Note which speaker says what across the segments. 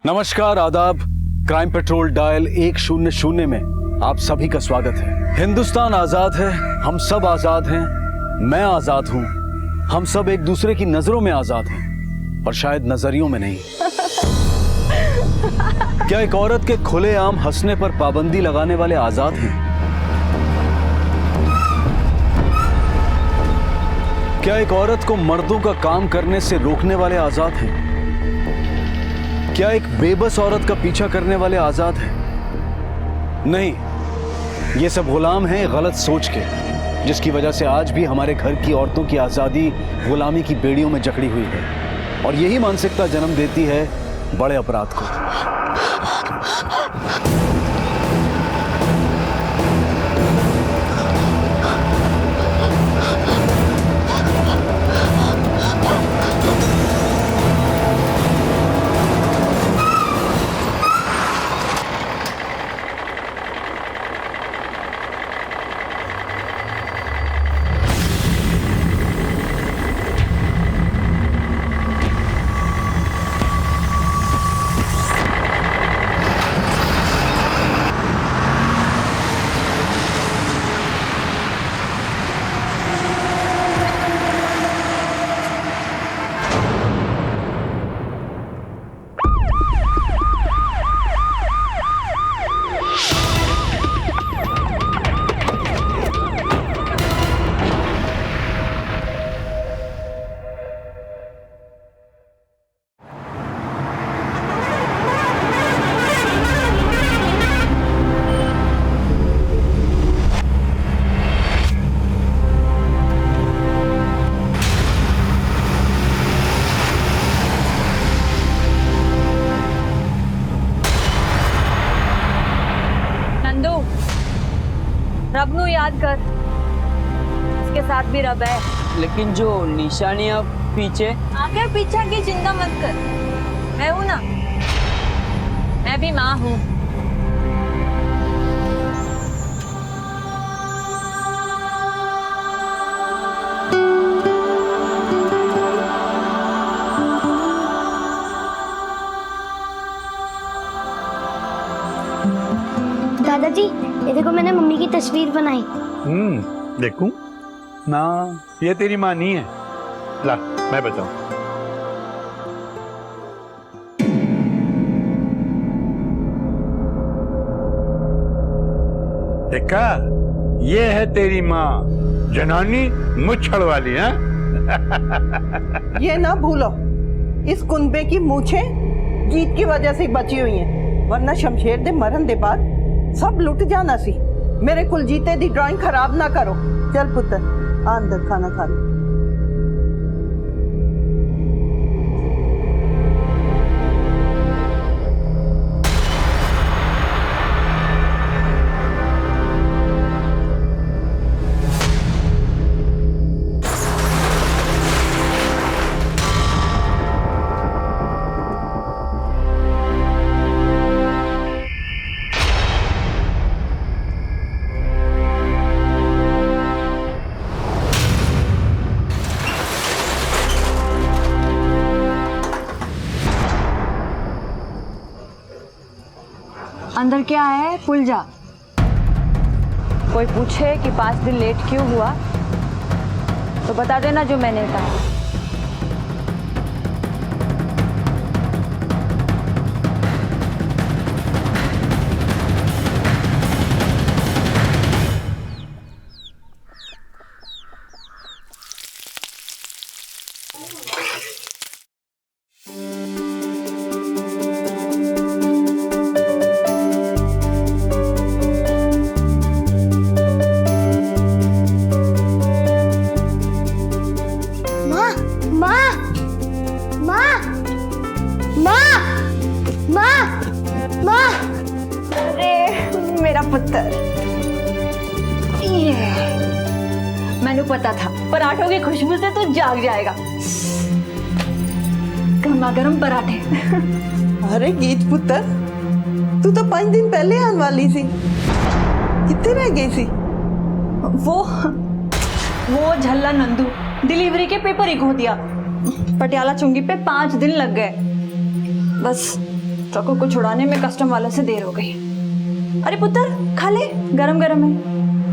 Speaker 1: नमस्कार, आदाब। Crime petrol dial 100 में आप सभी का स्वागत है। हिंदुस्तान आजाद है, हम सब आजाद हैं, मैं आजाद हूं, हम सब एक दूसरे की नजरों में आजाद हैं, पर शायद नजरियों में नहीं। क्या एक औरत के खुलेआम हंसने पर पाबंदी लगाने वाले आजाद हैं? क्या एक औरत को मर्दों का काम करने से रोकने वाले आजाद हैं? क्या एक बेबस औरत का पीछा करने वाले आजाद हैं? नहीं, ये सब गुलाम हैं गलत सोच के, जिसकी वजह से आज भी हमारे घर की औरतों की आजादी गुलामी की बेड़ियों में जकड़ी हुई है, और यही मानसिकता जन्म देती है बड़े अपराध को।
Speaker 2: रब नू याद कर, इसके साथ भी रब है।
Speaker 3: लेकिन जो निशानियां पीछे
Speaker 2: आगे पीछे की चिंता मत कर, मैं हूं ना, मैं भी माँ हूँ।
Speaker 4: दादाजी, ये देखो मैंने मम्मी की तस्वीर बनाई।
Speaker 5: देखूं ना, ये तेरी माँ नहीं है। ला, मैं बताऊं। देखा, ये है तेरी माँ, जनानी मुच्छड़ वाली है।
Speaker 6: ये ना भूलो, इस कुनबे की मूछें जीत की वजह से बची हुई हैं, वरना शमशेर दे मरन दे बाद सब लुट जाना सी। मेरे कुलजीते दी ड्राइंग खराब ना करो। चल पुत्र, आ अंदर खाना खा ले।
Speaker 2: अंदर क्या है, भूल जा। कोई पूछे कि 5 दिन लेट क्यों हुआ तो बता देना जो मैंने कहा।
Speaker 6: मेरा पुत्र,
Speaker 2: मैंने पता था पराठों की खुशबू से तू जाग जाएगा। गर्मा गर्म पराठे।
Speaker 6: अरे गीत पुत्र, तू तो 5 दिन पहले आने वाली थी, कितने रह गई थी?
Speaker 2: वो झल्ला नंदू डिलीवरी के पेपर ही खो दिया। पटियाला चुंगी पे 5 दिन लग गए। बस ट्रकों को छुड़ाने में कस्टम वालों से देर हो गई। अरे पुत्र खा ले, गरम गरम है।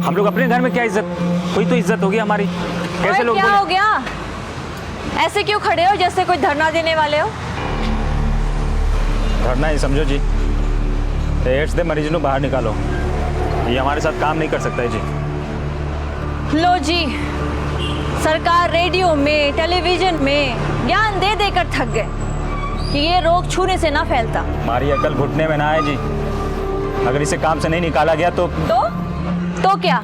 Speaker 7: हम लोग अपने घर में क्या इज्जत, कोई तो इज्जत होगी हमारी। कैसे
Speaker 2: ओए,
Speaker 7: लोग
Speaker 2: क्या हो गया? ऐसे क्यों खड़े हो जैसे कोई धरना देने वाले हो?
Speaker 7: धरना ही समझो जी। एड्स दे मरीज ਨੂੰ बाहर निकालो, ये हमारे साथ काम नहीं कर सकता है जी।
Speaker 2: लो जी, सरकार रेडियो में, टेलीविजन में ज्ञान दे देकर थक गए कि ये रोग छूने से ना फैलता।
Speaker 7: हमारी अकल घुटने में ना है जी। अगर इसे काम से नहीं निकाला गया तो
Speaker 2: क्या?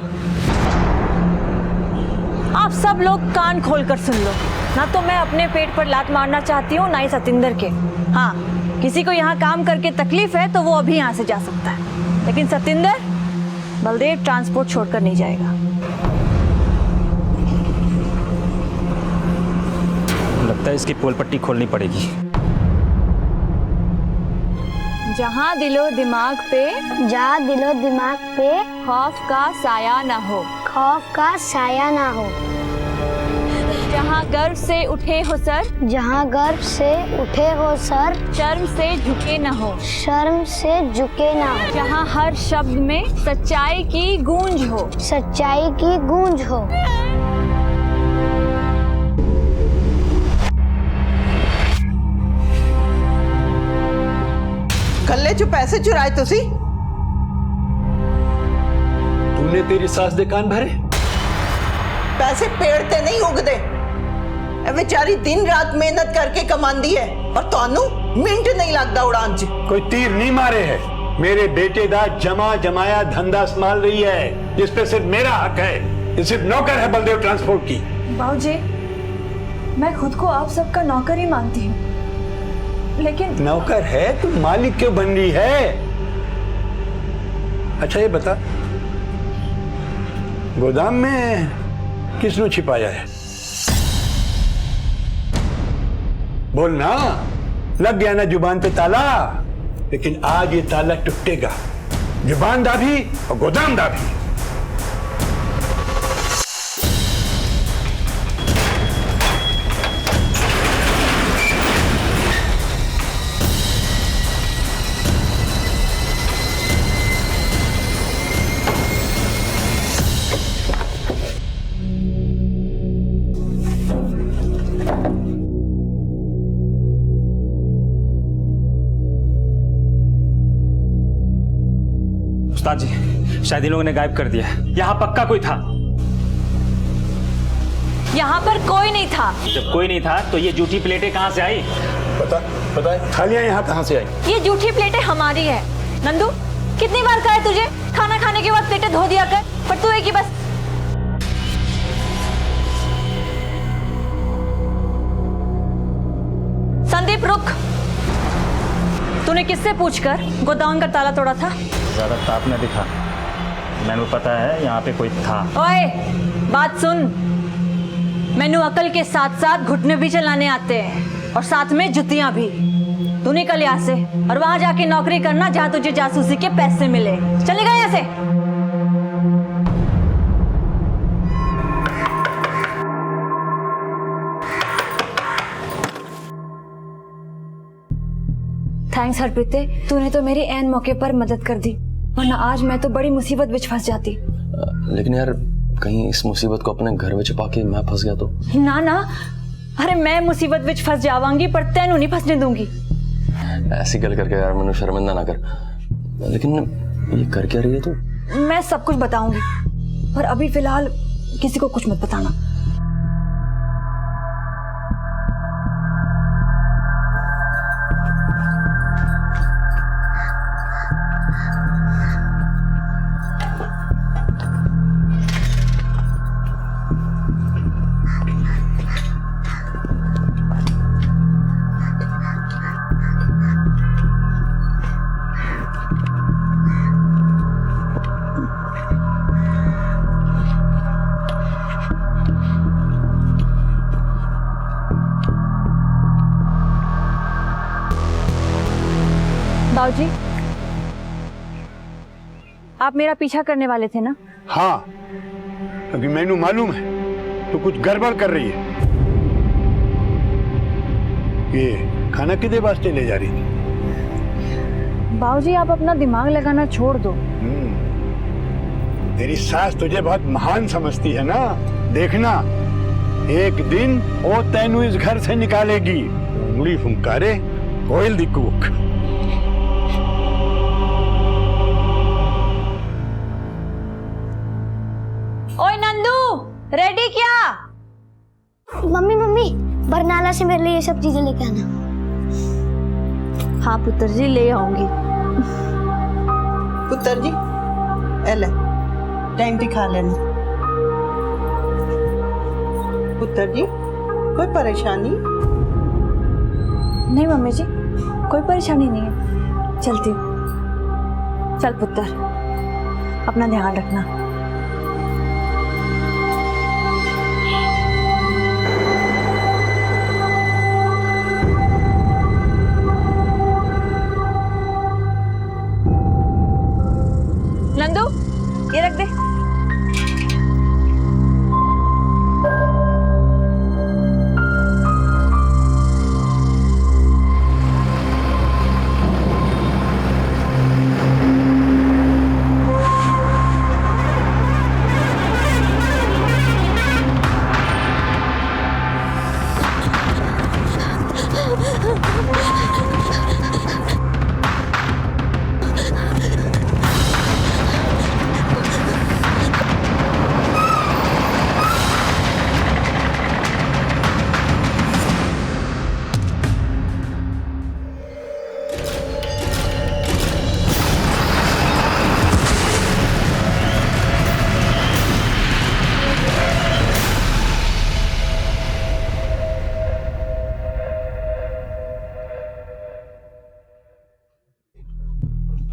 Speaker 2: आप सब लोग कान खोलकर सुन लो। ना तो मैं अपने पेट पर लात मारना चाहती हूँ, ना ही सतिंदर के। हाँ, किसी को यहाँ काम करके तकलीफ है तो वो अभी यहाँ से जा सकता है, लेकिन सतिंदर बलदेव ट्रांसपोर्ट छोड़कर नहीं जाएगा।
Speaker 7: लगता है इसकी पोल पट्टी खोलनी पड़ेगी।
Speaker 2: जहाँ दिलो दिमाग पे
Speaker 4: जहाँ दिलो दिमाग पे
Speaker 2: खौफ का साया ना हो,
Speaker 4: खौफ का साया ना हो,
Speaker 2: जहाँ गर्व से उठे हो सर,
Speaker 4: जहाँ गर्व से उठे हो सर,
Speaker 2: शर्म से झुके ना हो,
Speaker 4: शर्म से झुके ना हो,
Speaker 2: जहाँ हर शब्द में सच्चाई की गूंज हो,
Speaker 4: सच्चाई की गूंज हो।
Speaker 6: कल्ले चो पैसे चुराए तुसी?
Speaker 5: तूने तेरी सास दे कान भरे?
Speaker 6: पैसे पेड़ ते नहीं उगदे। ए बेचारी दिन रात मेहनत करके कमांदी है और तानू मिंट नहीं लगता उड़ान च।
Speaker 5: कोई तीर नहीं मारे है। मेरे बेटे दा जमा जमाया धंधा संभाल रही है, जिस पे सिर्फ मेरा हक है। ये सिर्फ नौकर है बलदेव ट्रांसपोर्ट की।
Speaker 2: बाबूजी, मैं खुद को आप सबका नौकर ही मानती हूँ, लेकिन
Speaker 5: नौकर है तो मालिक क्यों बन रही है? अच्छा ये बता, गोदाम में किसने छिपाया है? बोलना। लग गया ना जुबान पे ताला, लेकिन आज ये ताला टूटेगा। जुबान दाभी और गोदाम दाभी।
Speaker 7: उस्ताद जी, शायद इन लोगों ने गायब कर दिया। यहाँ पक्का कोई था।
Speaker 2: यहाँ पर कोई नहीं था।
Speaker 7: जब कोई नहीं था तो ये जूठी प्लेटें कहाँ से आई?
Speaker 5: पता है थालियां यहाँ कहाँ से आई?
Speaker 2: ये जूठी प्लेटें हमारी है। नंदू, कितनी बार कहा है तुझे खाना खाने के बाद प्लेटें धो दिया कर, पर तू एक ही बस। संदीप रुक। तूने किससे पूछकर गोदाम का ताला तोड़ा था?
Speaker 7: ज्यादा ताप न दिखा, मैंने पता है यहाँ पे कोई था।
Speaker 2: ओए, बात सुन। मैनू अकल के साथ साथ घुटने भी चलाने आते हैं, और साथ में जुतियां भी। तू निकल यहाँ से और वहां जाके नौकरी करना जहां तुझे जासूसी के पैसे मिले। चलेगा यहाँ से? थैंक्स हरप्रीते, तूने तो मेरी ऐन मौके पर मदद कर दी, वरना आज मैं तो बड़ी मुसीबत विच फंस जाती।
Speaker 8: लेकिन यार, कहीं इस मुसीबत को अपने घर में छुपा के मैं फंस गया तो?
Speaker 2: ना ना, अरे मैं मुसीबत विच फंस जावांगी, पर तैनू नहीं फंसने दूंगी।
Speaker 8: ऐसी गल करके यार मैंने शर्मिंदा ना कर। लेकिन ये कर क्या रही है तू?
Speaker 2: मैं सब कुछ बताऊंगी, पर अभी फिलहाल किसी को कुछ मत बताना। बाबूजी, आप मेरा पीछा करने वाले थे ना?
Speaker 5: हाँ, क्योंकि मैनू मालूम है तो कुछ गड़बड़ कर रही है। ये खाना किदे वास्ते ले जा रही थी?
Speaker 2: बाबूजी आप अपना दिमाग लगाना छोड़ दो।
Speaker 5: तेरी सास तुझे बहुत महान समझती है ना, देखना एक दिन वो तेनू इस घर से निकालेगी। उंगली फुंकारे कोयल दी कूक।
Speaker 2: ओए नंदू, रेडी क्या?
Speaker 4: मम्मी मम्मी बरनाला से मेरे लिए ये सब चीजें लेके आना।
Speaker 2: हाँ पुत्र जी, ले आऊंगी।
Speaker 6: पुत्र जी ए ले टाइम पे खा लेना। पुत्र जी कोई परेशानी?
Speaker 2: नहीं मम्मी जी, कोई परेशानी नहीं है, चलती हूँ। चल पुत्र, अपना ध्यान रखना। नंदू, ये रख दे।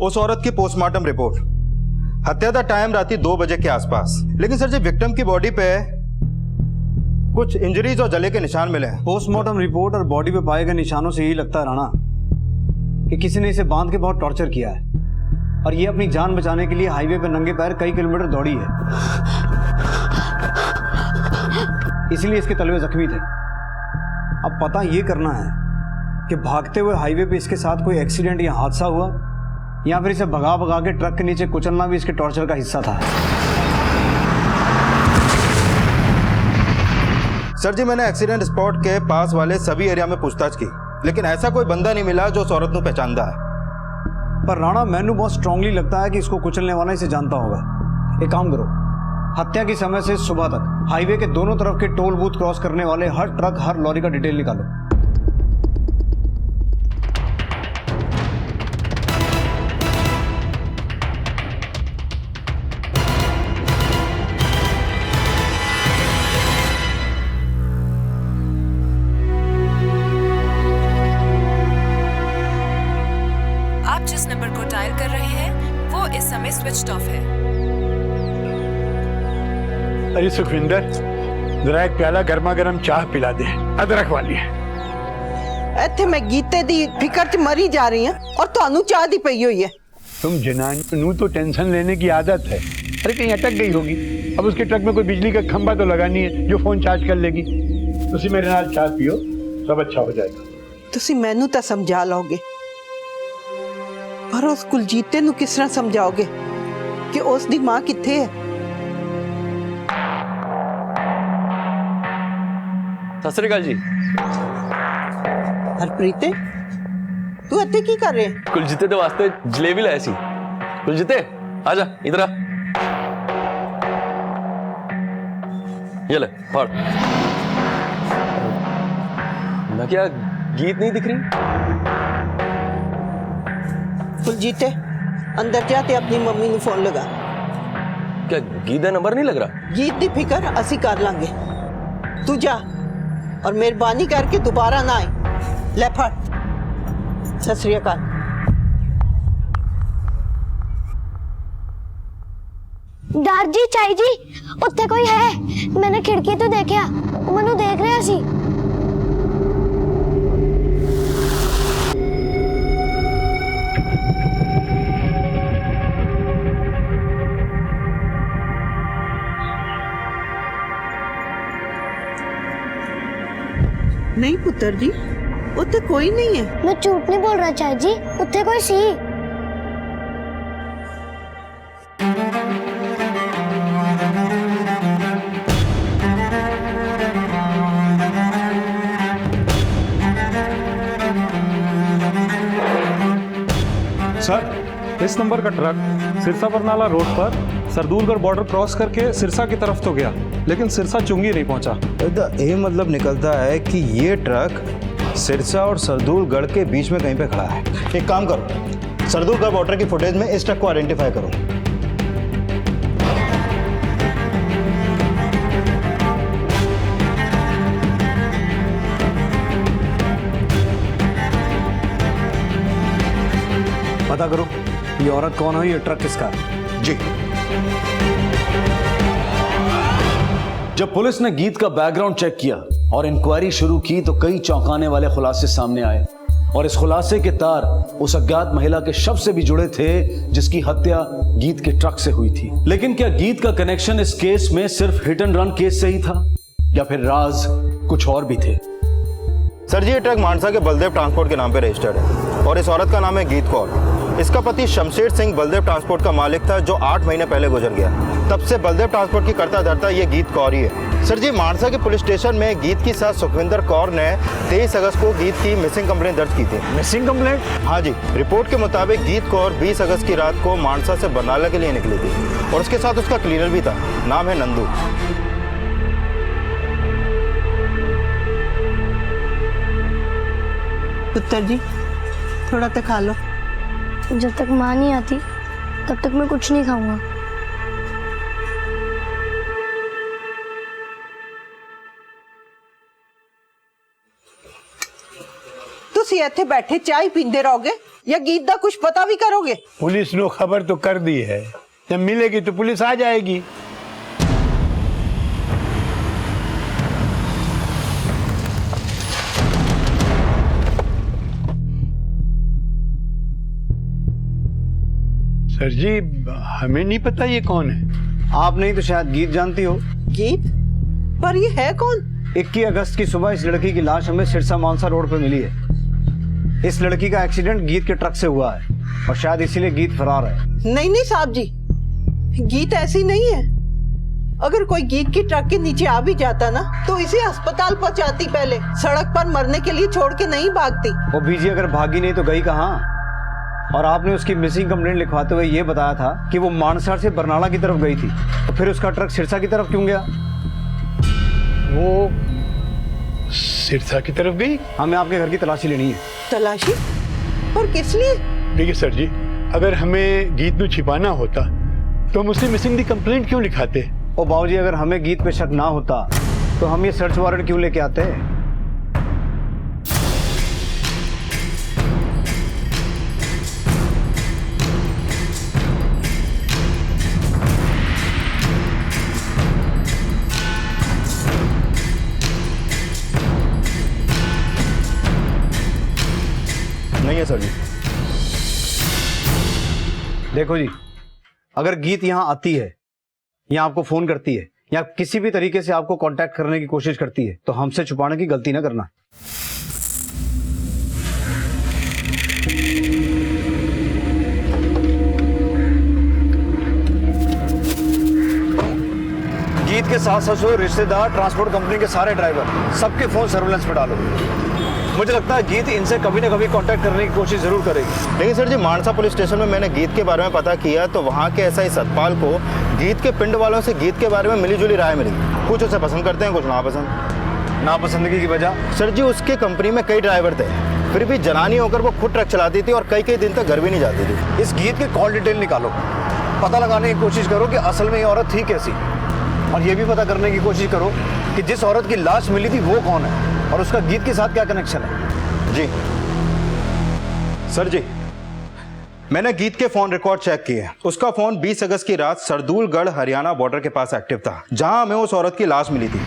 Speaker 9: उस औरत की पोस्टमार्टम रिपोर्ट, हत्या का टाइम रात 2 बजे के आसपास। लेकिन सर जी विक्टिम की बॉडी पे कुछ इंजरीज और जले के निशान मिले हैं।
Speaker 1: पोस्टमार्टम रिपोर्ट और बॉडी पे पाए गए निशानों से यही लगता है राणा कि किसी ने इसे बांध के बहुत टॉर्चर किया है और ये अपनी जान बचाने के लिए हाईवे पर नंगे पैर कई किलोमीटर दौड़ी है, इसलिए इसके तलवे जख्मी थे। अब पता ये करना है कि भागते हुए हाईवे पे इसके साथ कोई एक्सीडेंट या हादसा हुआ या फिर इसे भगा भगा के ट्रक के नीचे कुचलना भी इसके टॉर्चर का हिस्सा था।
Speaker 9: सर जी मैंने एक्सीडेंट स्पॉट के पास वाले सभी एरिया में पूछताछ की, लेकिन ऐसा कोई बंदा नहीं मिला जो उस औरत को पहचानता है।
Speaker 1: पर राणा मैनू बहुत स्ट्रांगली लगता है कि इसको कुचलने वाला इसे जानता होगा। एक काम करो, हत्या के समय से सुबह तक हाईवे के दोनों तरफ के टोल बूथ क्रॉस करने वाले हर ट्रक हर लॉरी का डिटेल निकालो।
Speaker 10: जिस नंबर को डायल कर रहे हैं वो इस समय स्विच्ड ऑफ है।
Speaker 5: अरे सुखविंदर, जरा एक प्याला गर्मा गर्म चाह पिला दे, अदरक वाली है।
Speaker 6: ਇੱਥੇ मैं गीते दी फिकर च मरी जा रही हूं और ਤੁਹਾਨੂੰ चाह दी पई हुई है।
Speaker 5: तुम जनानी तो टेंशन लेने की आदत है। अरे कहीं अटक गई होगी, अब उसके ट्रक में कोई बिजली का खंभा तो लगानी है जो फोन चार्ज कर लेगी। तुसी मेरे नाल चाह पियो, सब अच्छा हो जाएगा।
Speaker 6: ਤੁਸੀਂ ਮੈਨੂੰ ਤਾਂ ਸਮਝਾ ਲਓਗੇ, पर उस कुलजीते ਨੂੰ किस तरह समझाओगे कि उसकी मां किथे है?
Speaker 8: सत श्री अकाल जी।
Speaker 6: हरप्रीते, तू इत्थे की कर रहे?
Speaker 8: कुलजीते दे वास्ते जलेबी लाए सी। कुलजीते आजा इधर आ, ये ले पढ़। मैं क्या गीत नहीं दिख रही?
Speaker 6: कुलजीते अंदर जा ते अपनी मम्मी ਨੂੰ फोन लगा।
Speaker 8: क्या गीत का नंबर नहीं लग रहा?
Speaker 6: गीत दी फिकर असी कर लांगे, तू जा और मेहरबानी करके दोबारा ना आए। ले फड़। सत श्री अकाल।
Speaker 4: डर जी चाई जी उत्थे कोई है? मैंने खिड़की तो देखा, मनु देख रहा सी।
Speaker 6: नहीं पुत्र जी, उत्थे कोई नहीं है।
Speaker 4: मैं झूठ नहीं बोल रहा चाई जी, उत्थे कोई सी।
Speaker 11: सर, इस नंबर का ट्रक सिरसा बरनाला रोड पर सरदूलगढ़ बॉर्डर क्रॉस करके सिरसा की तरफ तो गया, लेकिन सिरसा चुंगी नहीं पहुंचा।
Speaker 9: ये मतलब निकलता है कि ये ट्रक सिरसा और सरदूलगढ़ के बीच में कहीं पे खड़ा है। एक काम करो, सरदूलगढ़ बॉर्डर की फुटेज में इस ट्रक को आइडेंटिफाई करो।
Speaker 1: पता करो ये औरत कौन है, ये ट्रक किसका है।
Speaker 9: जी।
Speaker 1: जब पुलिस ने गीत का बैकग्राउंड चेक किया और इंक्वायरी शुरू की तो कई चौंकाने वाले खुलासे सामने आए और इस खुलासे के तार उस अज्ञात महिला के शव से भी जुड़े थे जिसकी हत्या गीत के ट्रक से हुई थी। लेकिन क्या गीत का कनेक्शन इस केस में सिर्फ हिट एंड रन केस से ही था या फिर राज कुछ और भी थे?
Speaker 9: सर जी, ये ट्रक मानसा के बलदेव ट्रांसपोर्ट के नाम पे रजिस्टर्ड है और इस औरत का नाम है गीत कौर। इसका पति शमशेर सिंह बलदेव ट्रांसपोर्ट का मालिक था जो 8 महीने पहले गुजर गया। तब से बलदेव ट्रांसपोर्ट की करता धरता ये गीत कौर ही है। सर जी, मानसा के पुलिस स्टेशन में गीत की सास सुखविंदर कौर ने 23 अगस्त को गीत की मिसिंग कंप्लेंट दर्ज की थी।
Speaker 1: Missing complaint?
Speaker 9: हाँ जी। रिपोर्ट के मुताबिक गीत कौर 20 अगस्त की रात को मानसा से बरनाला के लिए निकली थी और उसके साथ उसका क्लीनर भी था, नाम है नंदू।
Speaker 6: पुत्र जी, थोड़ा तो खा लो।
Speaker 4: जब तक माँ नहीं आती तब तक मैं कुछ नहीं खाऊंगा।
Speaker 6: तुसी इत्थे बैठे चाय पींदे रहोगे या गीत दा कुछ पता भी करोगे?
Speaker 5: पुलिस ने खबर तो कर दी है, जब मिलेगी तो पुलिस आ जाएगी। सर जी, हमें नहीं पता ये कौन है।
Speaker 1: आप नहीं तो शायद गीत जानती हो।
Speaker 6: गीत? पर ये है कौन?
Speaker 1: 21 अगस्त की सुबह इस लड़की की लाश हमें सिरसा मानसा रोड पर मिली है। इस लड़की का एक्सीडेंट गीत के ट्रक से हुआ है और शायद इसीलिए गीत फरार है।
Speaker 6: नहीं नहीं साहब जी, गीत ऐसी नहीं है। अगर कोई गीत की ट्रक के नीचे आ भी जाता ना तो इसे अस्पताल पहुंचाती, पहले सड़क पर मरने के लिए छोड़ के नहीं भागती।
Speaker 1: वो बीजी अगर भागी नहीं तो गई कहाँ? और आपने उसकी मिसिंग कंप्लेंट लिखवाते हुए ये बताया था कि वो मानसा से बरनाला की तरफ गई थी, तो फिर उसका ट्रक सिरसा की तरफ क्यों गया?
Speaker 5: वो सिरसा की तरफ गई?
Speaker 1: हमें आपके घर की तलाशी लेनी है।
Speaker 6: तलाशी? और किस लिए?
Speaker 5: देखिए सर जी, अगर हमें गीत को छिपाना होता तो हम उससे मिसिंग दी कंप्लेंट क्यों लिखाते?
Speaker 1: ओ बाबूजी, अगर हमें गीत पे शक ना होता तो हम ये सर्च वारंट क्यों लेके आते?
Speaker 9: नहीं है सर जी।
Speaker 1: देखो जी, अगर गीत यहाँ आती है या आपको फोन करती है या किसी भी तरीके से आपको कांटेक्ट करने की कोशिश करती है तो हमसे छुपाने की गलती ना करना। गीत के साथ साथ रिश्तेदार, ट्रांसपोर्ट कंपनी के सारे ड्राइवर, सबके फोन सर्विलेंस पे डालो। मुझे लगता है गीत इनसे कभी ना कभी कांटेक्ट करने की कोशिश जरूर करेगी।
Speaker 9: लेकिन सर जी, मानसा पुलिस स्टेशन में मैंने गीत के बारे में पता किया तो वहाँ के एसआई सतपाल को गीत के पिंड वालों से गीत के बारे में मिली जुली राय मिली। कुछ उसे पसंद करते हैं, कुछ नापसंद।
Speaker 1: नापसंदगी की वजह?
Speaker 9: सर जी, उसके कंपनी में कई ड्राइवर थे, फिर भी जनानी होकर वो खुद ट्रक चलाती थी और कई कई दिन तक घर भी नहीं जाती थी।
Speaker 1: इस गीत की कॉल डिटेल निकालो, पता लगाने की कोशिश करो कि असल में ये औरत थी कैसी, और ये भी पता करने की कोशिश करो कि जिस औरत की लाश मिली थी वो कौन है और उसका गीत के साथ क्या कनेक्शन है।
Speaker 9: जी सर जी, मैंने गीत के फोन रिकॉर्ड चेक किए। उसका फोन 20 अगस्त की रात सरदूलगढ़ हरियाणा बॉर्डर के पास एक्टिव था, जहां हमें उस औरत की लाश मिली थी।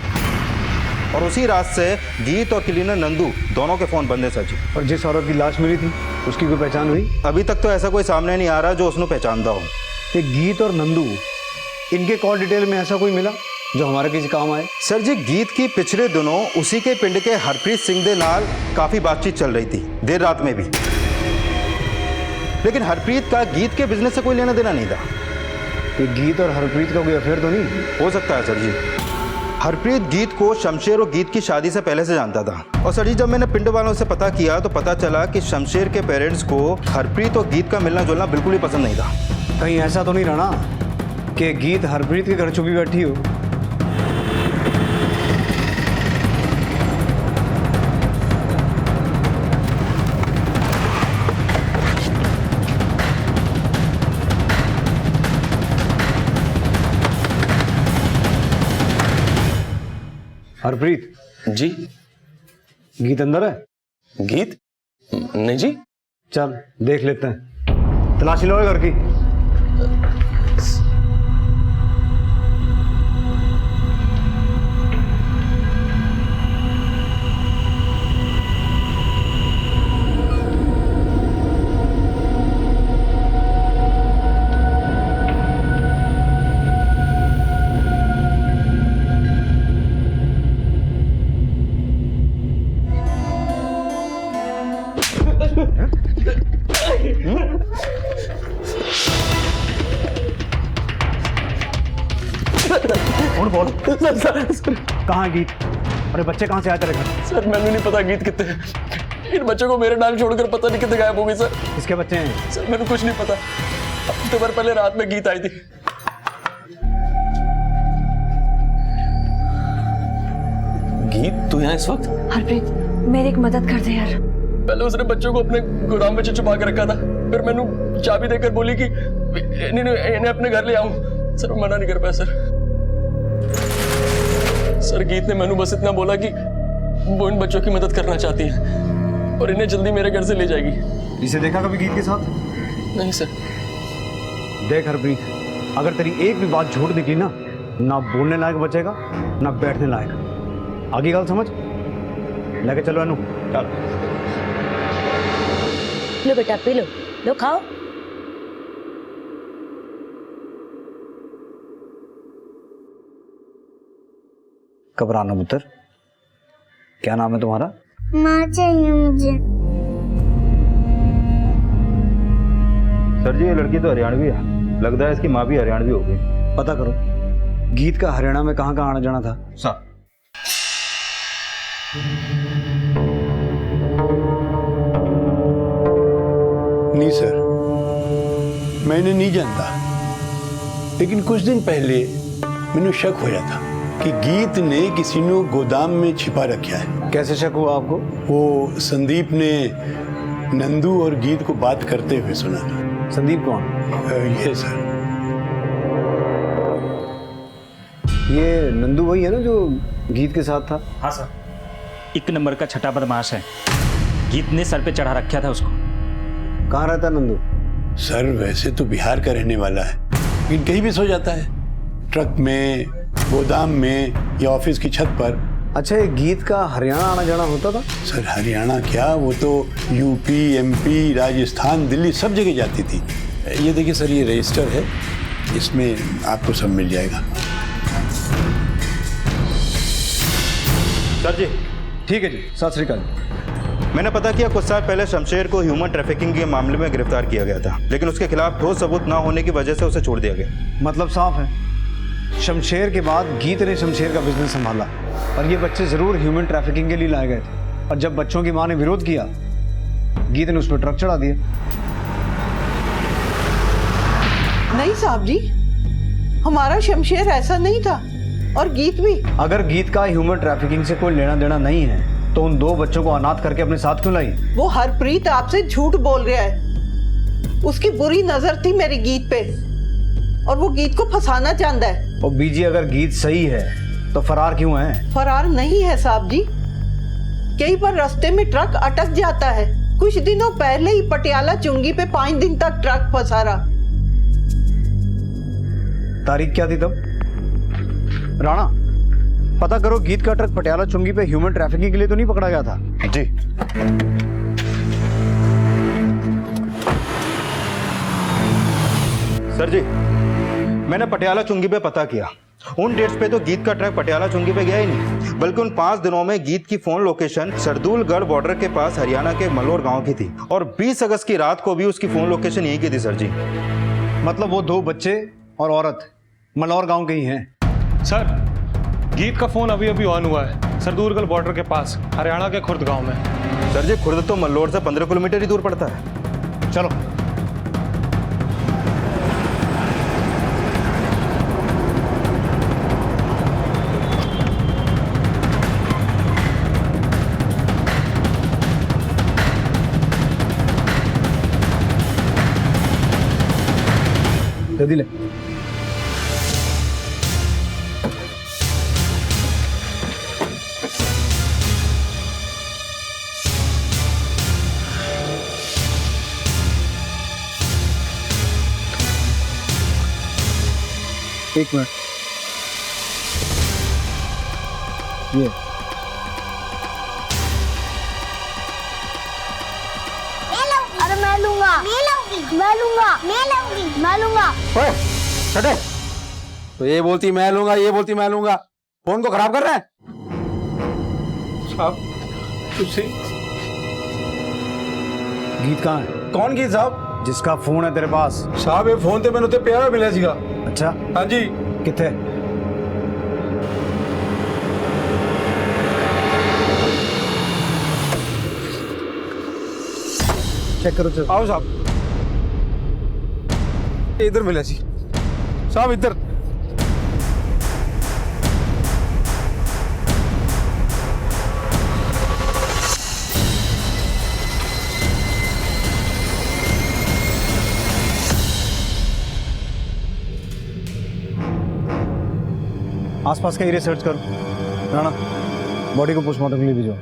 Speaker 9: और उसी रात से गीत और क्लीनर नंदू दोनों के फोन बंद है सर जी।
Speaker 1: और जिस औरत की लाश मिली थी उसकी कोई पहचान हुई?
Speaker 9: अभी तक तो ऐसा कोई सामने नहीं आ रहा जो उसने पहचानता हो।
Speaker 1: ये गीत और नंदू, इनके कॉल डिटेल में ऐसा कोई मिला जो हमारे किसी काम आए?
Speaker 9: सर जी, गीत की पिछले दिनों उसी के पिंड के हरप्रीत सिंह दे नाल काफी बातचीत चल रही थी, देर रात में भी। लेकिन हरप्रीत का गीत के बिजनेस से कोई लेना देना नहीं था।
Speaker 1: ये गीत और हरप्रीत का कोई अफेयर तो नहीं?
Speaker 9: हो सकता है सर जी। हरप्रीत गीत को शमशेर और गीत की शादी से पहले से जानता था। और सर जी, जब मैंने पिंड वालों से पता किया तो पता चला कि शमशेर के पेरेंट्स को हरप्रीत और गीत का मिलना जुलना बिल्कुल ही पसंद नहीं था।
Speaker 1: कहीं ऐसा तो नहीं रहा कि गीत हरप्रीत के घर छुपी बैठी हो? हरप्रीत
Speaker 8: जी।
Speaker 1: गीत अंदर है?
Speaker 8: गीत? नहीं जी।
Speaker 1: चल देख लेते हैं, तलाशी लो घर की। कहाँ है गीत? अरे बच्चे कहाँ से आए तेरे घर?
Speaker 8: सर मैंने नहीं पता गीत कितने हैं। इन बच्चों को मेरे नाम छोड़कर पता नहीं कितने गायब हो गए सर।
Speaker 1: किसके बच्चे हैं?
Speaker 8: सर मैंने कुछ नहीं पता। हफ्ते भर पहले रात में गीत आई थी। गीत तू यहाँ इस वक्त?
Speaker 2: हरप्रीत मेरी एक मदद कर दे यार।
Speaker 8: पहले उसने बच्चों को अपने गोदाम में छुपा के रखा था, फिर मैंने चाबी देकर बोली कि इन्हें अपने घर ले आऊं। सर मैं मना नहीं कर पाया सर। सर गीत ने मैंने बस इतना बोला कि वो इन बच्चों की मदद करना चाहती है और इन्हें जल्दी मेरे घर से ले जाएगी।
Speaker 1: इसे देखा कभी गीत के साथ?
Speaker 8: नहीं सर।
Speaker 1: देख हरप्रीत, अगर तेरी एक भी बात झूठ निकली ना बोलने लायक बचेगा ना बैठने लायक। आगे गल समझ? लेके चलो अनु। चल
Speaker 12: लो बेटा पी लो, लो खाओ।
Speaker 1: घबराना पुत्र। क्या नाम है तुम्हारा?
Speaker 4: माँ चाहिए मुझे।
Speaker 9: सर जी, ये लड़की तो हरियाणवी है, लगता है इसकी माँ भी हरियाणवी होगी।
Speaker 1: पता करो गीत का हरियाणा में कहाँ कहाँ आना जाना था।
Speaker 9: सर
Speaker 5: नहीं सर, मैंने नहीं जानता, लेकिन कुछ दिन पहले मैंने शक हो जाता कि गीत ने किसी ने गोदाम में छिपा रखा है।
Speaker 1: कैसे शक हुआ आपको?
Speaker 5: वो संदीप ने नंदू और गीत को बात करते हुए सुना था।
Speaker 1: संदीप कौन?
Speaker 5: ये सर,
Speaker 1: ये नंदू वही है ना जो गीत के साथ था?
Speaker 7: हाँ सर। एक नंबर का छठा बदमाश है। गीत ने सर पे चढ़ा रखा था उसको।
Speaker 1: कहाँ रहता नंदू?
Speaker 5: सर वैसे तो बिहार का रहने वाला है, लेकिन कहीं भी सो जाता है, ट्रक में, गोदाम में या ऑफिस की छत पर।
Speaker 1: अच्छा, ये गीत का हरियाणा आना जाना होता था?
Speaker 5: सर हरियाणा क्या, वो तो यूपी, एमपी, राजस्थान, दिल्ली सब जगह जाती थी। ये देखिए सर, ये रजिस्टर है, इसमें आपको सब मिल जाएगा।
Speaker 9: सर जी।
Speaker 1: ठीक है जी, सत श्री अकाल।
Speaker 9: मैंने पता किया कुछ साल पहले शमशेर को ह्यूमन ट्रैफिकिंग के मामले में गिरफ्तार किया गया था, लेकिन उसके खिलाफ ठोस सबूत ना होने की वजह से उसे छोड़ दिया गया।
Speaker 1: मतलब साफ है, शमशेर के बाद गीत ने शमशेर का बिजनेस संभाला और ये बच्चे जरूर ह्यूमन ट्रैफिकिंग के लिए लाए गए थे। और जब बच्चों की मां ने विरोध किया, गीत ने उस पर ट्रक चढ़ा दिया।
Speaker 6: नहीं साहब जी, हमारा शमशेर ऐसा नहीं था, और गीत भी।
Speaker 1: अगर गीत का ह्यूमन ट्रैफिकिंग से कोई लेना देना नहीं है तो उन दो बच्चों को अनाथ करके अपने साथ क्यों लाई?
Speaker 6: वो हरप्रीत आपसे झूठ बोल रहा है। उसकी बुरी नजर थी मेरी गीत पे और वो गीत को फंसाना चाहता है।
Speaker 1: और बीजी, अगर गीत सही है तो फरार क्यों है?
Speaker 6: फरार नहीं है साहब जी, कई बार रास्ते में ट्रक अटक जाता है। कुछ दिनों पहले ही पटियाला चुंगी पे 5 दिन तक ट्रक फंसा रहा।
Speaker 1: तारीख क्या थी तब? राणा, पता करो गीत का ट्रक पटियाला चुंगी पे ह्यूमन ट्रैफिकिंग के लिए तो नहीं पकड़ा गया था?
Speaker 9: जी। सर जी, मैंने पटियाला चुंगी पे पता किया। उन डेट्स पे तो गीत का ट्रक पटियाला चुंगी पे गया ही नहीं, बल्कि उन 5 दिनों में गीत की फोन लोकेशन सरदूलगढ़ बॉर्डर के पास हरियाणा के मलोर गांव की थी, और 20 अगस्त की रात को भी उसकी फोन लोकेशन यही की थी। सर जी,
Speaker 1: मतलब वो 2 बच्चे और औरत मलौर गांव के ही हैं?
Speaker 11: सर गीत का फोन अभी अभी ऑन हुआ है, सरदूलगढ़ बॉर्डर के पास, हरियाणा के खुर्द गांव में।
Speaker 9: सर जी, खुर्द तो मल्लोर से 15 किलोमीटर ही दूर पड़ता है।
Speaker 11: चलो।
Speaker 1: जल्दी ले। एक मिनट, ये
Speaker 4: अरे मैं लूंगा, मैं लूंगा।
Speaker 13: ओए, चटे। तो ये बोलती मैं लूंगा, ये बोलती मैं लूंगा, फोन को खराब कर रहे हैं।
Speaker 5: साहब तुझसे
Speaker 1: गीत कहाँ है?
Speaker 13: कौन गीत साहब?
Speaker 1: जिसका फोन है तेरे पास?
Speaker 13: साहब ये फोन ते मैंने उत्ते प्यारा मिला सीगा।
Speaker 1: अच्छा,
Speaker 13: हाँ जी।
Speaker 1: किथे? चेक करो। चलो
Speaker 13: आओ साहब, इधर मिला सी साहब, इधर।
Speaker 1: आसपास का एरिया सर्च करो। राणा, बॉडी को पोस्टमार्टम के लिए भेजो।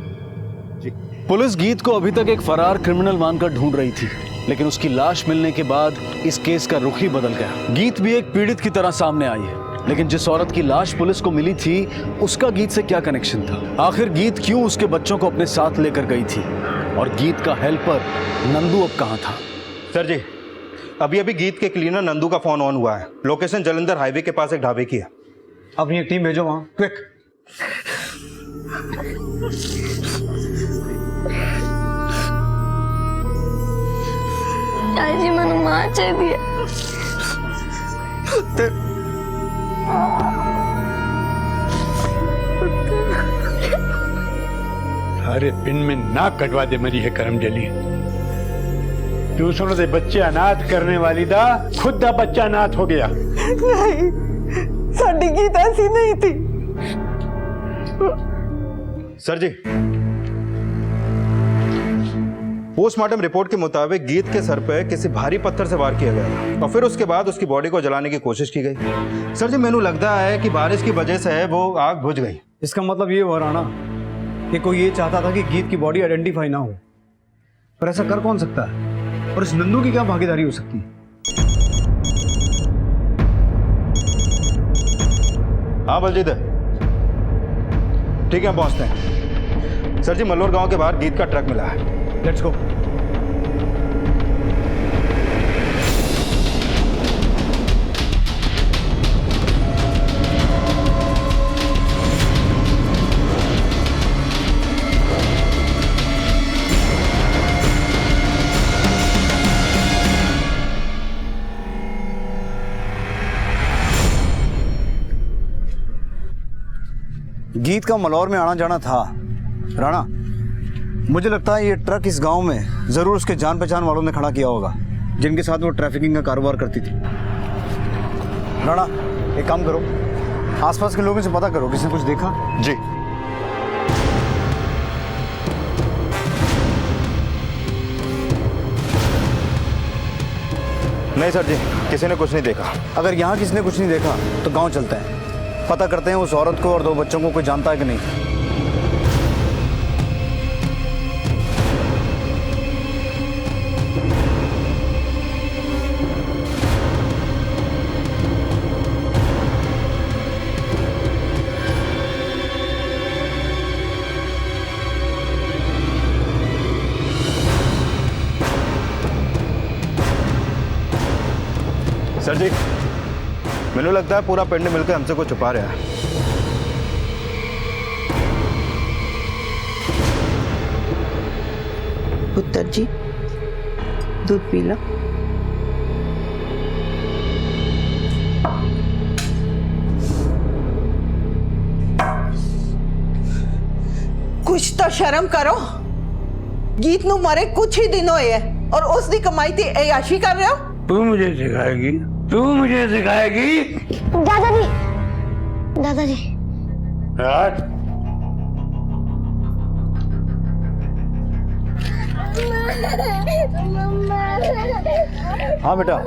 Speaker 1: पुलिस गीत को अभी तक एक फरार क्रिमिनल मानकर ढूंढ रही थी, लेकिन उसकी लाश मिलने के बाद इस केस का रुख ही बदल गया। गीत भी एक पीड़ित की तरह सामने आई है, लेकिन जिस औरत की लाश पुलिस को मिली थी उसका गीत से क्या कनेक्शन था? आखिर गीत क्यों उसके बच्चों को अपने साथ लेकर गई थी? और गीत का हेल्पर नंदू अब कहाँ था?
Speaker 9: सर जी, अभी अभी गीत के क्लीनर नंदू का फोन ऑन हुआ है। लोकेशन जलंधर हाईवे के पास एक ढाबे की है।
Speaker 1: अपनी एक टीम भेजो वहां, क्विक।
Speaker 4: जी मैंने मार चाहिए।
Speaker 5: अरे पिन में नाक कटवा दे मरी है करम जली। दूसरों दे बच्चे अनाथ करने वाली दा खुद दा बच्चा अनाथ हो गया।
Speaker 6: नहीं, साडी गीत ऐसी नहीं थी।
Speaker 9: सर जी, पोस्टमार्टम रिपोर्ट के मुताबिक गीत के सर पे किसी भारी पत्थर से वार किया गया था और फिर उसके बाद उसकी बॉडी को जलाने की कोशिश की गई। सर जी, मैंने लगता है कि बारिश की वजह से वो आग बुझ गई।
Speaker 1: इसका मतलब ये हुआ राणा कि कोई ये चाहता था कि गीत की बॉडी आइडेंटिफाई ना हो, पर ऐसा कर कौन सकता है? और इस नंदू की क्या भागीदारी हो सकती है?
Speaker 9: हाँ बलजीत, ठीक है, हम पहुंचते हैं। सर जी, मल्लोर गांव के बाहर गीत का ट्रक मिला है।
Speaker 1: Let's go. गीत का मलौर में आना जाना था। राणा, मुझे लगता है ये ट्रक इस गांव में जरूर उसके जान पहचान वालों ने खड़ा किया होगा, जिनके साथ वो ट्रैफिकिंग का कारोबार करती थी। राणा, एक काम करो, आसपास के लोगों से पता करो, किसी ने कुछ देखा?
Speaker 9: जी। नहीं सर जी, किसी ने कुछ नहीं देखा।
Speaker 1: अगर यहाँ किसी ने कुछ नहीं देखा तो गांव चलते हैं, पता करते हैं उस औरत को और 2 बच्चों को कोई जानता है कि नहीं।
Speaker 9: सर जी, मैंने लगता है पूरा पिंड मिलकर हमसे कुछ छुपा रहा है।
Speaker 6: पुत्र जी, दूध पी लो। कुछ तो शर्म करो। गीत नु मरे कुछ ही दिन होए है और उसकी कमाई थी ऐयाशी कर रहे हो।
Speaker 5: तू मुझे सिखाएगी, तू मुझे सिखाएगी।
Speaker 4: दादाजी, दादाजी।
Speaker 5: यार
Speaker 1: हाँ बेटा,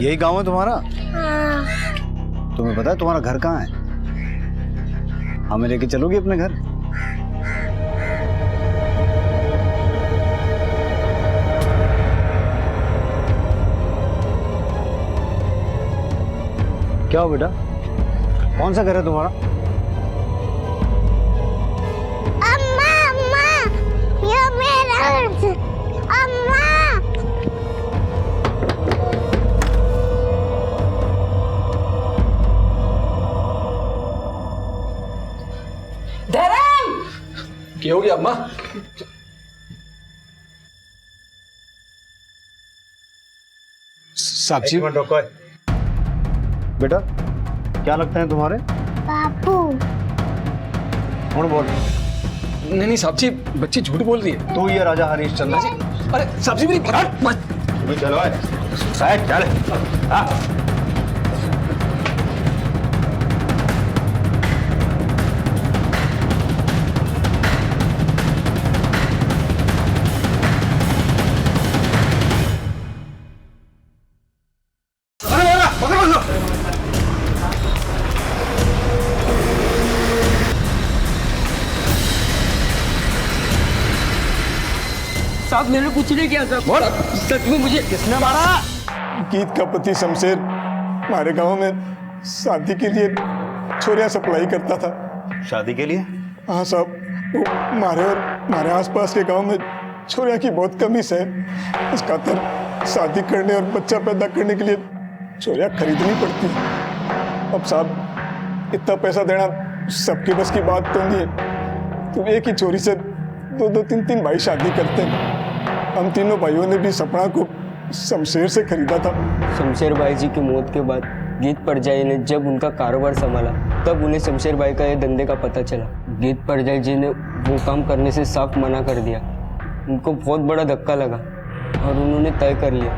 Speaker 1: यही गांव है तुम्हारा? तुम्हें पता है तुम्हारा घर कहाँ है? हमें लेके चलोगी अपने घर? क्या हो बेटा, कौन सा घर है तुम्हारा?
Speaker 4: अम्मा, अम्मा, ये मेरा घर। अम्मा।
Speaker 6: धर्म,
Speaker 8: क्या हो गया अम्मा?
Speaker 1: साक्षी बेटा, क्या लगते हैं तुम्हारे?
Speaker 4: बापू।
Speaker 1: कौन बोल?
Speaker 8: नहीं साहब, बच्ची झूठ बोल रही है।
Speaker 1: तू ये राजा हरीशचंद्र?
Speaker 8: अरे साहब जी मेरी बात मत।
Speaker 9: चलो साहब चल। हाँ
Speaker 3: साहब मैंने कुछ नहीं किया साहब, सच में मुझे किसने मारा?
Speaker 5: गीत का पति शमशेर हमारे गांव में शादी के लिए छोरियां सप्लाई करता था।
Speaker 9: शादी के लिए?
Speaker 5: हाँ साहब, वो हमारे आसपास के गांव में छोरियां की बहुत कमी है। इस खातिर शादी करने और बच्चा पैदा करने के लिए छोरियां खरीदनी पड़ती। अब साहब इतना पैसा देना सबके बस की बात तो नहीं है, तो एक ही छोरी से दो तीन भाई शादी करते हैं। हम तीनों भाइयों ने भी सपना को शमशेर से खरीदा था।
Speaker 3: शमशेर भाई जी की मौत के बाद गीत परजाई ने जब उनका कारोबार संभाला तब उन्हें शमशेर भाई का ये धंधे का पता चला। गीत परजाई जी ने वो काम करने से साफ मना कर दिया। उनको बहुत बड़ा धक्का लगा और उन्होंने तय कर लिया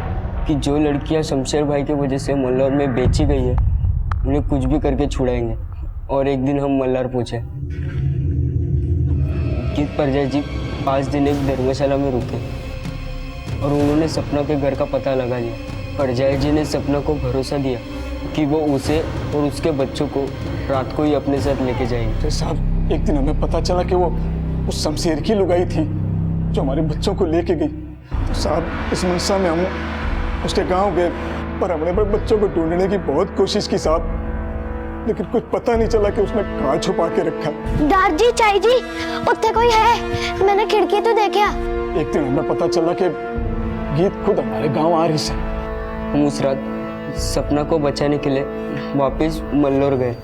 Speaker 3: कि जो लड़कियां शमशेर भाई की वजह से मल्लार में बेची गई है उन्हें कुछ भी करके छुड़ाएंगे। और एक दिन हम मल्लार पहुंचे। गीत परजाई जी 5 दिन एक धर्मशाला में रुके और उन्होंने सपना के घर का पता लगा लिया। परजाई जी ने सपना को भरोसा दिया कि वो उसे और उसके बच्चों को रात को ही अपने साथ लेके जाएंगे।
Speaker 5: तो साहब एक दिन हमें पता चला कि वो उस शमशेर की लुगाई थी जो हमारे बच्चों को लेके गई। तो साहब इस मनसा में हम उसके गांव गए, पर हमने बच्चों को ढूंढने की बहुत कोशिश की साहब, लेकिन कुछ पता नहीं चला कि उसने कहाँ छुपा के रखा।
Speaker 4: दादी, चाई जी, उत्ते कोई है? मैंने खिड़की तो देखा।
Speaker 5: एक दिन हमें पता चला कि गीत खुद हमारे गांव आ रही है।
Speaker 3: हम उस रात सपना को बचाने के लिए वापस मल्लोर गए।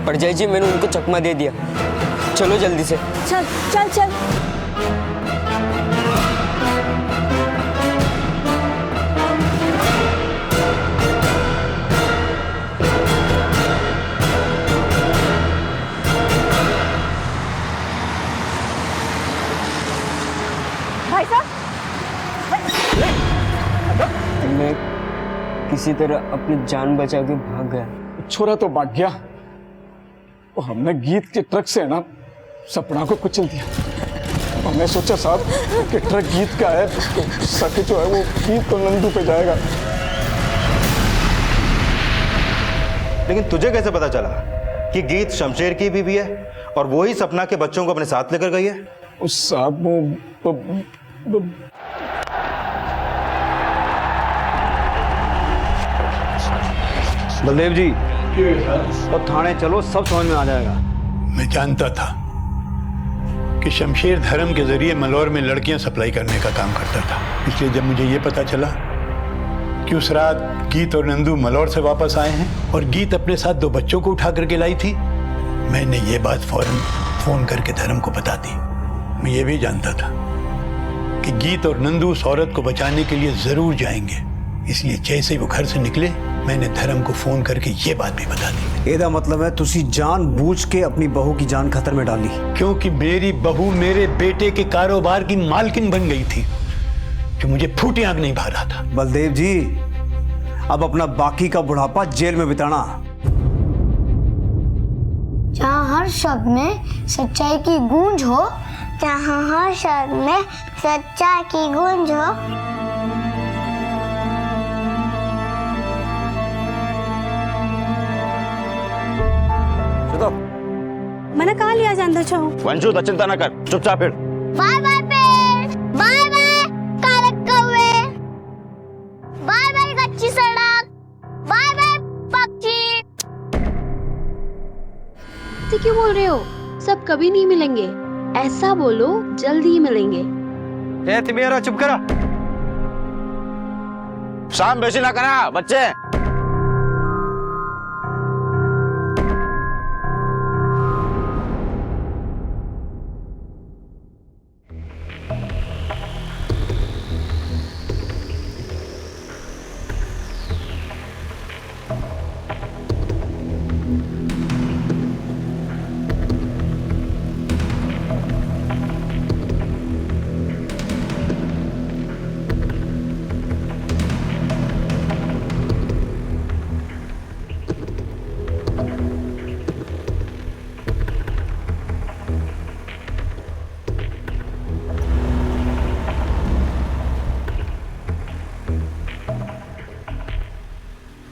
Speaker 3: परजाई जी मैंने उनको चकमा दे दिया। चलो जल्दी से।
Speaker 2: चल चल चल। भाई साहब,
Speaker 3: मैं किसी तरह अपनी जान बचा के भाग गया।
Speaker 5: छोरा तो भाग गया और हमने गीत के ट्रक से ना सपना को कुचल दिया। हमने सोचा साहब कि ट्रक गीत का है तो सच जो है वो गीत तो नंदू पे जाएगा।
Speaker 9: लेकिन तुझे कैसे पता चला कि गीत शमशेर की बीवी है और वो ही सपना के बच्चों को अपने साथ लेकर गई है?
Speaker 5: उस साहब
Speaker 1: बलदेव जी और थाने चलो, सब समझ में आ जाएगा।
Speaker 5: मैं जानता था कि शमशेर धर्म के जरिए मलौर में लड़कियां सप्लाई करने का काम करता था, इसलिए जब मुझे ये पता चला कि उस रात गीत और नंदू मलौर से वापस आए हैं और गीत अपने साथ 2 बच्चों को उठा करके लाई थी। मैंने ये बात फौरन फोन करके धर्म को बता दी। मैं ये भी जानता था कि गीत और नंदू उस औरत को बचाने के लिए जरूर जाएंगे, इसलिए जैसे ही वो घर से निकले मैंने धर्म को फोन करके ये बात भी बता दी।
Speaker 1: एदा मतलब है तुसी जानबूझ के अपनी बहू की जान खतरे में डाली?
Speaker 5: क्योंकि मेरी बहू मेरे बेटे के कारोबार की मालकिन बन गई थी, जो मुझे फूटी आंख नहीं भा रहा था।
Speaker 1: बलदेव जी, अब अपना बाकी का बुढ़ापा जेल में बिताना।
Speaker 4: जहाँ हर शब्द में सच्चाई की गूंज हो, जहाँ हर शब्द में सच्चाई की गूंज हो।
Speaker 2: मैंने कहा लिया जानता चाहूँ।
Speaker 9: वंशु तो चिंता न कर, चुपचाप फिर।
Speaker 4: बाय बाय पेड़, बाय बाय कारक कौवे, बाय बाय कच्ची सड़क, बाय बाय पक्षी।
Speaker 14: क्यों बोल रहे हो? सब कभी नहीं मिलेंगे, ऐसा बोलो जल्दी ही मिलेंगे।
Speaker 9: ए तिमेरा चुप करा, शाम बेसी ना करा बच्चे।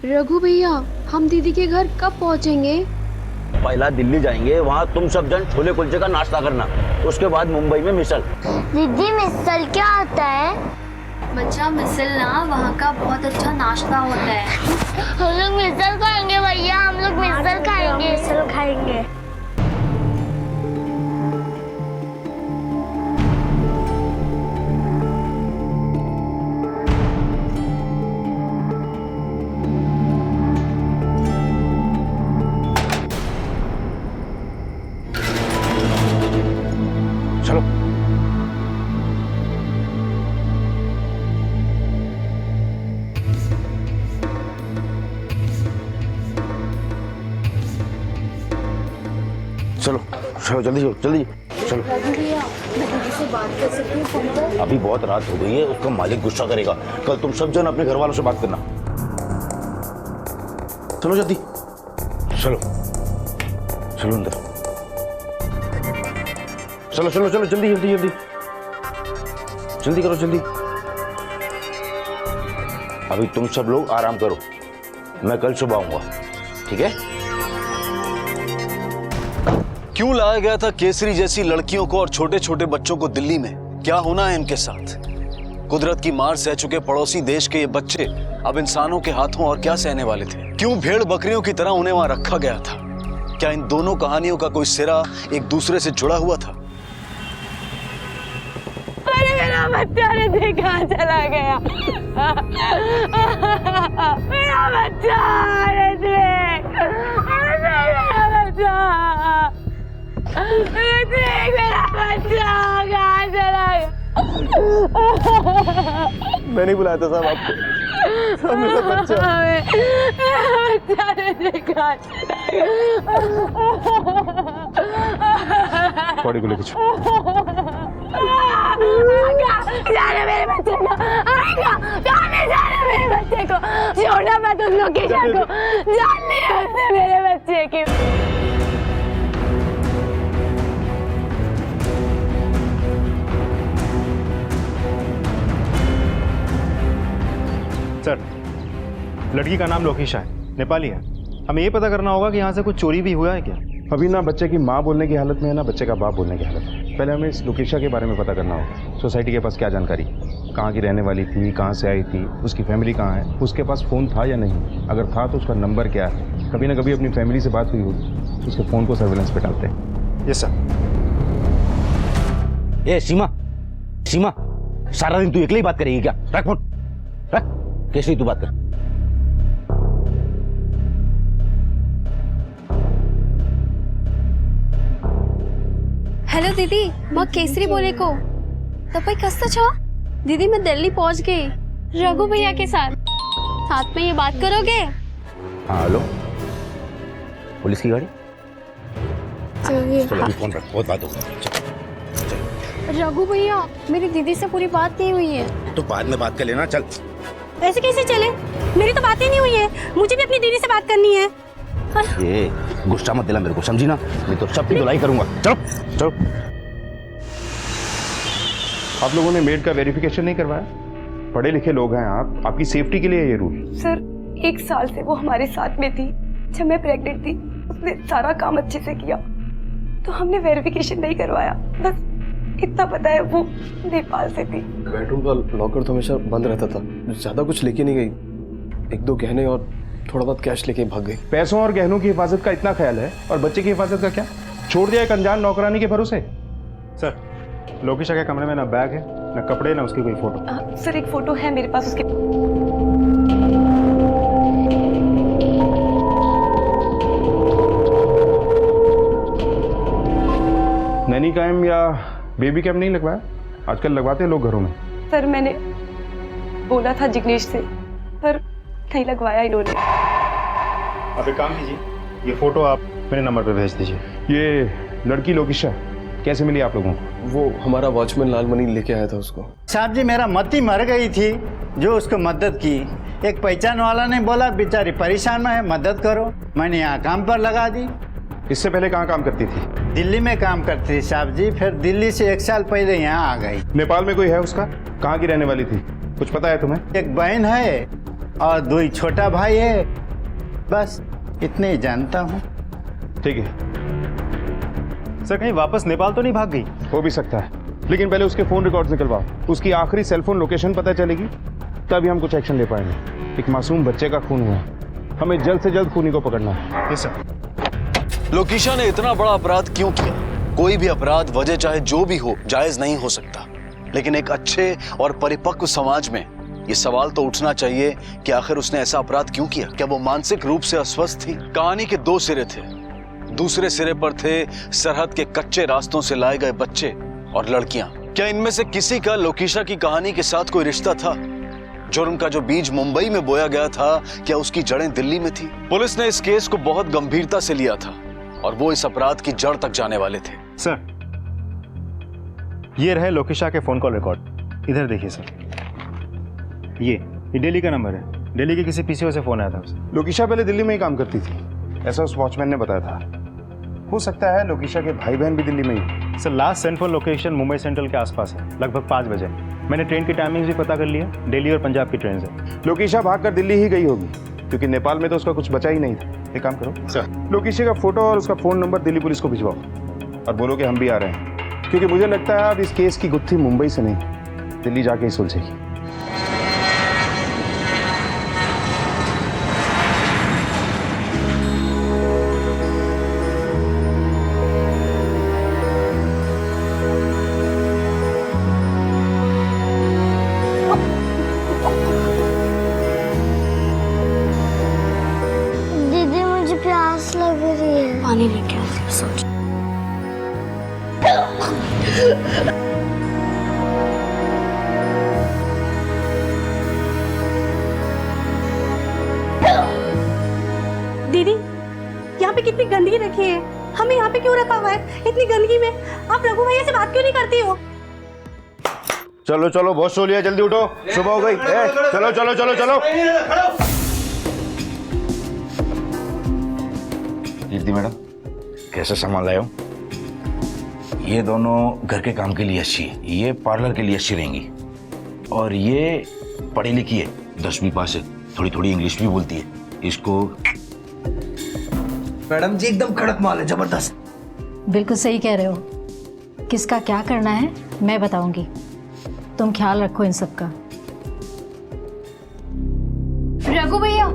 Speaker 14: रघु भैया, हम दीदी के घर कब पहुंचेंगे?
Speaker 9: पहला दिल्ली जाएंगे, वहाँ तुम सब जन छोले कुलचे का नाश्ता करना, उसके बाद मुंबई में मिसल।
Speaker 4: दीदी मिसल क्या होता है?
Speaker 14: बच्चा, मिसल ना वहाँ का बहुत अच्छा नाश्ता होता है।
Speaker 4: हम लोग मिसल खाएंगे भैया, हम लोग मिसल खाएंगे। मिसल खाएंगे।
Speaker 9: चलो चलो चलो जल्दी जल्दी चलो।
Speaker 14: दीदी से बात कर सकती हूँ फोन पर?
Speaker 9: अभी बहुत रात हो गई है, उसका मालिक गुस्सा करेगा। कल तुम सब जन अपने घर वालों से बात करना। चलो जल्दी चलो, चलो अंदर चलो चलो चलो जल्दी जल्दी जल्दी जल्दी करो जल्दी। अभी तुम सब लोग आराम करो, मैं कल सुबह आऊंगा, ठीक है?
Speaker 1: क्यों लाया गया था केसरी जैसी लड़कियों को और छोटे छोटे बच्चों को दिल्ली में? क्या होना है इनके साथ? कुदरत की मार सह चुके पड़ोसी देश के ये बच्चे अब इंसानों के हाथों और क्या सहने वाले थे? क्यों भेड़ बकरियों की तरह उन्हें वहां रखा गया था? क्या इन दोनों कहानियों का कोई सिरा एक दूसरे से जुड़ा हुआ था?
Speaker 2: मेरा बच्चा ने कहाँ चला गया? मेरा बच्चा, मेरा बच्चा, मेरा बच्चा कहाँ चला गया?
Speaker 9: मैं नहीं बुलाया था साहब आपको, सब मेरा बच्चा।
Speaker 2: मेरा बच्चा ने कहाँ चला गया?
Speaker 9: बॉडी को लेके चलो।
Speaker 2: जाने मेरे बच्चे को, जाने मेरे बच्चे को, छोड़ना मत उस लोकेशन को, जाननी है उसने मेरे बच्चे की।
Speaker 7: सर, लड़की का नाम लोकेशा है, नेपाली है। हमें ये पता करना होगा कि यहाँ से कुछ चोरी भी हुआ है क्या?
Speaker 11: अभी ना बच्चे की माँ बोलने की हालत में है, ना बच्चे का बाप बोलने की हालत में। पहले हमें इस लोकेशा के बारे में पता करना होगा। सोसाइटी के पास क्या जानकारी, कहाँ की रहने वाली थी, कहाँ से आई थी, उसकी फैमिली कहाँ है, उसके पास फ़ोन था या नहीं, अगर था तो उसका नंबर क्या है, कभी ना कभी अपनी फैमिली से बात हुई होगी, उसके फ़ोन को सर्विलेंस पे डालते हैं।
Speaker 7: Yes sir.
Speaker 9: ए सीमा, सीमा, सारा दिन तू अकेले ही बात करेगी क्या? रख फोन, रख।
Speaker 15: केसरी तू बात कर।
Speaker 14: हेलो दीदी, मैं केसरी बोले को तपाईँ कस्तो छ? दीदी मैं दिल्ली पहुंच गई रघु भैया के साथ में ये बात करोगे?
Speaker 15: हाँ हेलो, पुलिस की गाड़ी। चलो अभी फोन रख, बहुत बात होगी।
Speaker 14: रघु भैया, मेरी दीदी से पूरी बात नहीं हुई है।
Speaker 15: तो बाद में बात कर लेना, चल।
Speaker 14: ऐसे कैसे चले? मेरी तो बात ही नहीं हुई है, मुझे भी अपनी दीदी से बात करनी है।
Speaker 15: ये गुस्सा मत दिला मेरे को, समझी ना? मैं तो सबकी धुलाई करूंगा। चलो चलो।
Speaker 11: आप लोगों ने मेड का वेरिफिकेशन नहीं करवाया? पढ़े लिखे लोग हैं आप, आपकी सेफ्टी के लिए ये रूल।
Speaker 10: सर 1 साल से वो हमारे साथ में थी। जब मैं प्रेग्नेंट थी उसने सारा काम अच्छे से किया, तो हमने वेरिफिकेशन नहीं करवाया। बस इतना पता है वो नेपाल से थी।
Speaker 8: बेडरूम का लॉकर तो हमेशा बंद रहता था, ज्यादा कुछ लेके नहीं गई। 1-2 गहने और थोड़ा बहुत कैश लेके भाग गई।
Speaker 11: पैसों और गहनों की हिफाजत का इतना ख्याल है, और बच्चे की हिफाजत का क्या? छोड़ दिया एक अनजान नौकरानी के भरोसे।
Speaker 7: सर, लोकेशा के कमरे में ना बैग है, ना कपड़े, ना उसकी कोई फोटो।
Speaker 10: सर एक फोटो है मेरे पास उसके।
Speaker 11: नैनी कैम या बेबी कैम नहीं लगवाया? आजकल लगवाते हैं लोग घरों में।
Speaker 10: सर मैंने बोला था जिग्नेश से, पर नहीं लगवाया इन्होंने।
Speaker 7: आप एक काम कीजिए, ये फोटो आप मेरे नंबर पे भेज दीजिए।
Speaker 11: ये लड़की लोकेशा कैसे मिली आप लोगों को?
Speaker 8: वो हमारा वॉचमैन लालमणि लेके आया था उसको।
Speaker 16: साहब जी, मेरा मती मर गई थी, जो उसको मदद की। एक पहचान वाला ने बोला बेचारी परेशान है, मदद करो। मैंने यहाँ काम पर लगा दी।
Speaker 11: इससे पहले कहाँ काम करती थी?
Speaker 16: दिल्ली में काम करती थी साहब जी, फिर दिल्ली से 1 साल पहले यहाँ आ गई।
Speaker 11: नेपाल में कोई है उसका? कहाँ की रहने वाली थी, कुछ पता है तुम्हें?
Speaker 16: एक बहन है और 2 छोटा भाई है, बस इतने ही जानता हूँ।
Speaker 11: ठीक है
Speaker 7: सर, कहीं वापस नेपाल तो नहीं भाग गई?
Speaker 11: हो भी सकता है, लेकिन पहले उसके फोन रिकॉर्ड्स निकलवाओ। उसकी आखिरी सेलफोन लोकेशन पता चलेगी तभी हम कुछ एक्शन ले पाएंगे। एक मासूम बच्चे का खून हुआ, हमें जल्द से जल्द खूनी को पकड़ना है।
Speaker 7: Yes sir.
Speaker 1: लोकेशा ने इतना बड़ा अपराध क्यों किया? कोई भी अपराध, वजह चाहे जो भी हो, जायज नहीं हो सकता, लेकिन एक अच्छे और परिपक्व समाज में ये सवाल तो उठना चाहिए कि आखिर उसने ऐसा अपराध क्यों किया? क्या वो मानसिक रूप से अस्वस्थ थी? कहानी के 2 सिरे थे। दूसरे सिरे पर थे सरहद के कच्चे रास्तों से लाए गए बच्चे और लड़कियां। क्या इनमें से किसी का लोकेशा की कहानी के साथ कोई रिश्ता था? जुर्म का जो बीज मुंबई में बोया गया था, क्या उसकी जड़ें दिल्ली में थी? पुलिस ने इस केस को बहुत गंभीरता से लिया था और वो इस अपराध की जड़ तक जाने वाले थे।
Speaker 7: सर, ये रहे लोकेशा के फोन कॉल रिकॉर्ड। इधर देखिए सर, ये दिल्ली का नंबर है। दिल्ली के किसी पीसीओ से फोन आया था उसे।
Speaker 11: लोकेशा पहले दिल्ली में ही काम करती थी, ऐसा उस वॉचमैन ने बताया था। हो सकता है लोकेशा के भाई बहन भी दिल्ली में ही।
Speaker 7: Sir, last central location Mumbai central के आसपास है, लगभग 5 बजे। मैंने ट्रेन की टाइमिंग भी पता कर लिया, दिल्ली और पंजाब की ट्रेन से।
Speaker 11: लोकेशा भागकर दिल्ली ही गई होगी, क्योंकि नेपाल में तो उसका कुछ बचा ही नहीं था। एक काम करो सर, लोकेशा का फोटो और उसका फोन नंबर दिल्ली पुलिस को भिजवाओ और बोलो कि हम भी आ रहे हैं, क्योंकि मुझे लगता है अब इस केस की गुत्थी मुंबई से नहीं, दिल्ली जाके ही सुलझेगी।
Speaker 4: दीदी मुझे प्यास लग रही है।
Speaker 14: पानी लेके आती हूँ, सोच।
Speaker 2: दीदी, यहाँ पे कितनी गंदगी रखी है, हमें यहाँ पे क्यों रखा हुआ है इतनी गंदगी में? आप रघु भैया से बात क्यों नहीं करती हो?
Speaker 9: चलो चलो, बहुत सो लिया, जल्दी उठो, सुबह हो गई। चलो चलो चलो चलो।
Speaker 15: कीर्ति मैडम, कैसे सामान लाए हो? ये दोनों घर के काम के लिए अच्छी है, ये पार्लर के लिए अच्छी रहेंगी। और ये पढ़ी लिखी है, 10वीं पास है, थोड़ी थोड़ी इंग्लिश भी बोलती है। इसको
Speaker 13: मैडम जी एकदम कड़क माल है, जबरदस्त।
Speaker 17: बिल्कुल सही कह रहे हो। किसका क्या करना है मैं बताऊंगी, तुम ख्याल रखो इन सब का।
Speaker 14: रघु भैया,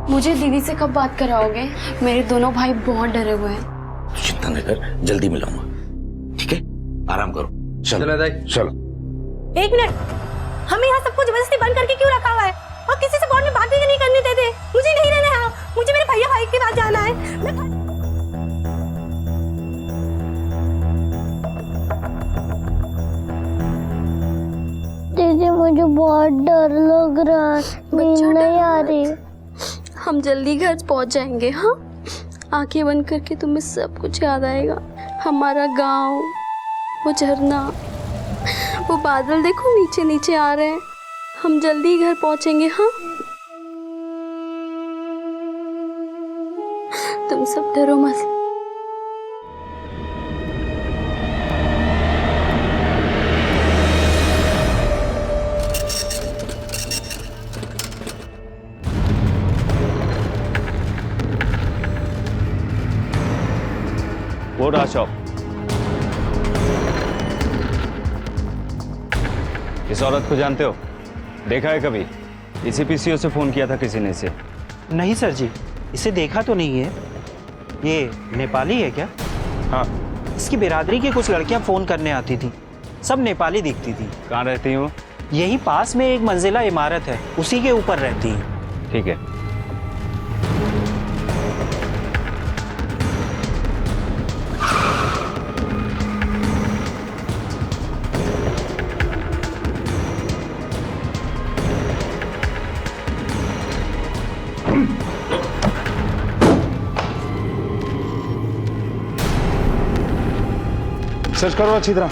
Speaker 14: मुझे दीदी से कब बात कराओगे? मेरे दोनों भाई बहुत डरे हुए हैं।
Speaker 15: चिंता न कर, जल्दी मिलाऊंगा, ठीक है? आराम करो, चलो चलो।
Speaker 2: 1 मिनट, हमें यहाँ सबको जबरदस्ती बंद करके क्यों रखा हुआ है?
Speaker 14: और किसी से फोन में बात भी नहीं करने देते। मुझे नहीं रहना है, मुझे मेरे भैया भाई के पास जाना है।
Speaker 4: दीदी मुझे बहुत डर लग रहा है, नींद नहीं आ रही।
Speaker 14: हम जल्दी घर पहुंच जाएंगे। हाँ, आंखें बंद करके तुम्हें सब कुछ याद आएगा। हमारा गांव, वो झरना, वो बादल देखो नीचे नीचे आ रहे हैं। हम जल्दी घर पहुंचेंगे। हाँ, तुम सब डरो मत।
Speaker 7: वो रहा शॉप। इस औरत को जानते हो? देखा है कभी? इसी पीसीओ से फोन किया था किसी ने इसे?
Speaker 18: नहीं सर जी, इसे देखा तो नहीं है। ये नेपाली है क्या?
Speaker 7: हाँ।
Speaker 18: इसकी बिरादरी की कुछ लड़कियां फोन करने आती थी, सब नेपाली दिखती थी।
Speaker 7: कहाँ रहती हूँ?
Speaker 18: यही पास में एक मंजिला इमारत है, उसी के ऊपर रहती है।
Speaker 7: ठीक है।
Speaker 11: सर्च करो अच्छी तरह।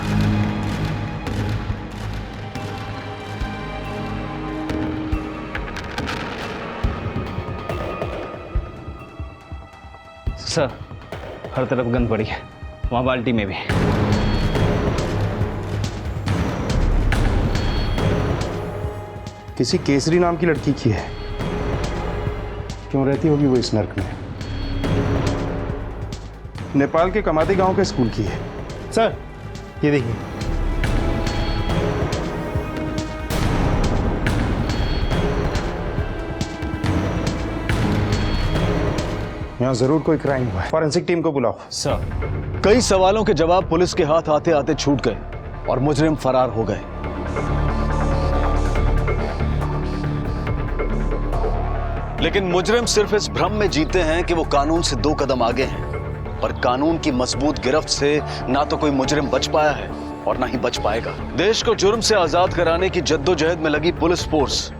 Speaker 7: सर, हर तरफ गंद पड़ी है, वहां बाल्टी में भी।
Speaker 11: किसी केसरी नाम की लड़की की है। क्यों रहती होगी वो इस नर्क में? नेपाल के कमाती गांव के स्कूल की है।
Speaker 18: सर, ये देखिए।
Speaker 11: यहाँ जरूर कोई क्राइम हुआ है। फॉरेंसिक टीम को बुलाओ।
Speaker 1: सर, कई सवालों के जवाब पुलिस के हाथ आते आते छूट गए और मुजरिम फरार हो गए। लेकिन मुजरिम सिर्फ इस भ्रम में जीते हैं कि वो कानून से 2 कदम आगे हैं, पर कानून की मजबूत गिरफ्त से ना तो कोई मुजरिम बच पाया है और ना ही बच पाएगा। देश को जुर्म से आजाद कराने की जद्दोजहद में लगी पुलिस फोर्स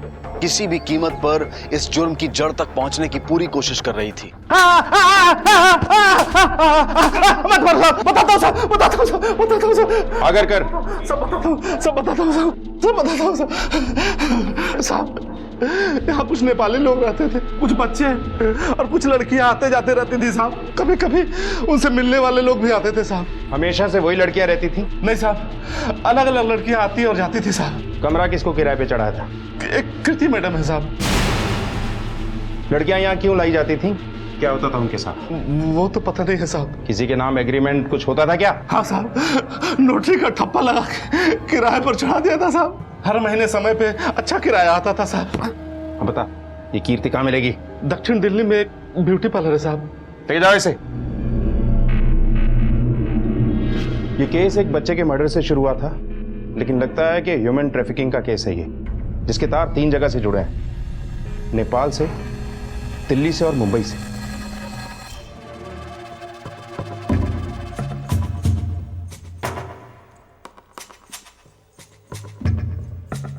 Speaker 1: किसी भी कीमत पर इस जुर्म की जड़ तक पहुंचने की पूरी कोशिश कर रही थी।
Speaker 11: अगर कर
Speaker 19: सब बताता हूँ साहब। यहाँ कुछ नेपाली लोग रहते थे, कुछ बच्चे और कुछ लड़कियां आते जाते रहती थी साहब। कभी कभी उनसे मिलने वाले लोग भी आते थे साहब।
Speaker 11: हमेशा से वही लड़कियां रहती थी?
Speaker 19: नहीं साहब, अलग अलग लड़कियां आती और जाती थी साहब।
Speaker 11: कमरा किसको किराए पे चढ़ाया था?
Speaker 19: एक कृति मैडम है साहब।
Speaker 11: लड़कियां यहाँ क्यों लाई जाती थी? क्या होता था उनके साथ?
Speaker 19: वो तो पता नहीं है साहब।
Speaker 11: किसी के नाम एग्रीमेंट कुछ होता था क्या?
Speaker 19: हाँ साहब, नोटरी का ठप्पा लगा के किराए पर चढ़ा दिया था साहब। हर महीने समय पे अच्छा किराया आता था साहब।
Speaker 11: बता, ये कीर्ति कहाँ मिलेगी?
Speaker 19: दक्षिण दिल्ली में एक ब्यूटी पार्लर है साहब।
Speaker 11: तेज जाओ इसे। ये केस एक बच्चे के मर्डर से शुरू हुआ था, लेकिन लगता है कि ह्यूमन ट्रैफिकिंग का केस है ये, जिसके तार 3 जगह से जुड़े हैं, नेपाल से, दिल्ली से और मुंबई से।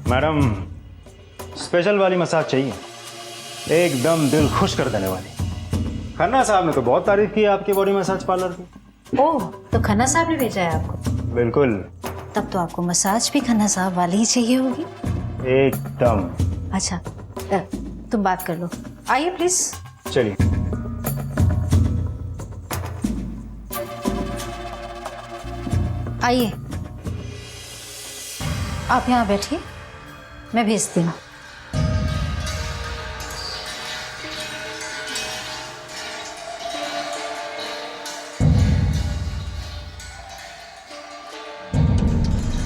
Speaker 7: मैडम, स्पेशल वाली मसाज चाहिए, एकदम दिल खुश कर देने वाली। खन्ना साहब ने तो बहुत तारीफ की आपकी बॉडी मसाज पार्लर की।
Speaker 17: ओह, तो खन्ना साहब ने भेजा है आपको?
Speaker 7: बिल्कुल।
Speaker 17: तब तो आपको मसाज भी खन्ना साहब वाली ही चाहिए होगी।
Speaker 7: एकदम।
Speaker 17: अच्छा, तुम बात कर लो। आइए प्लीज।
Speaker 7: चलिए।
Speaker 17: आइए, आप यहाँ बैठिए, मैं भेजती हूँ।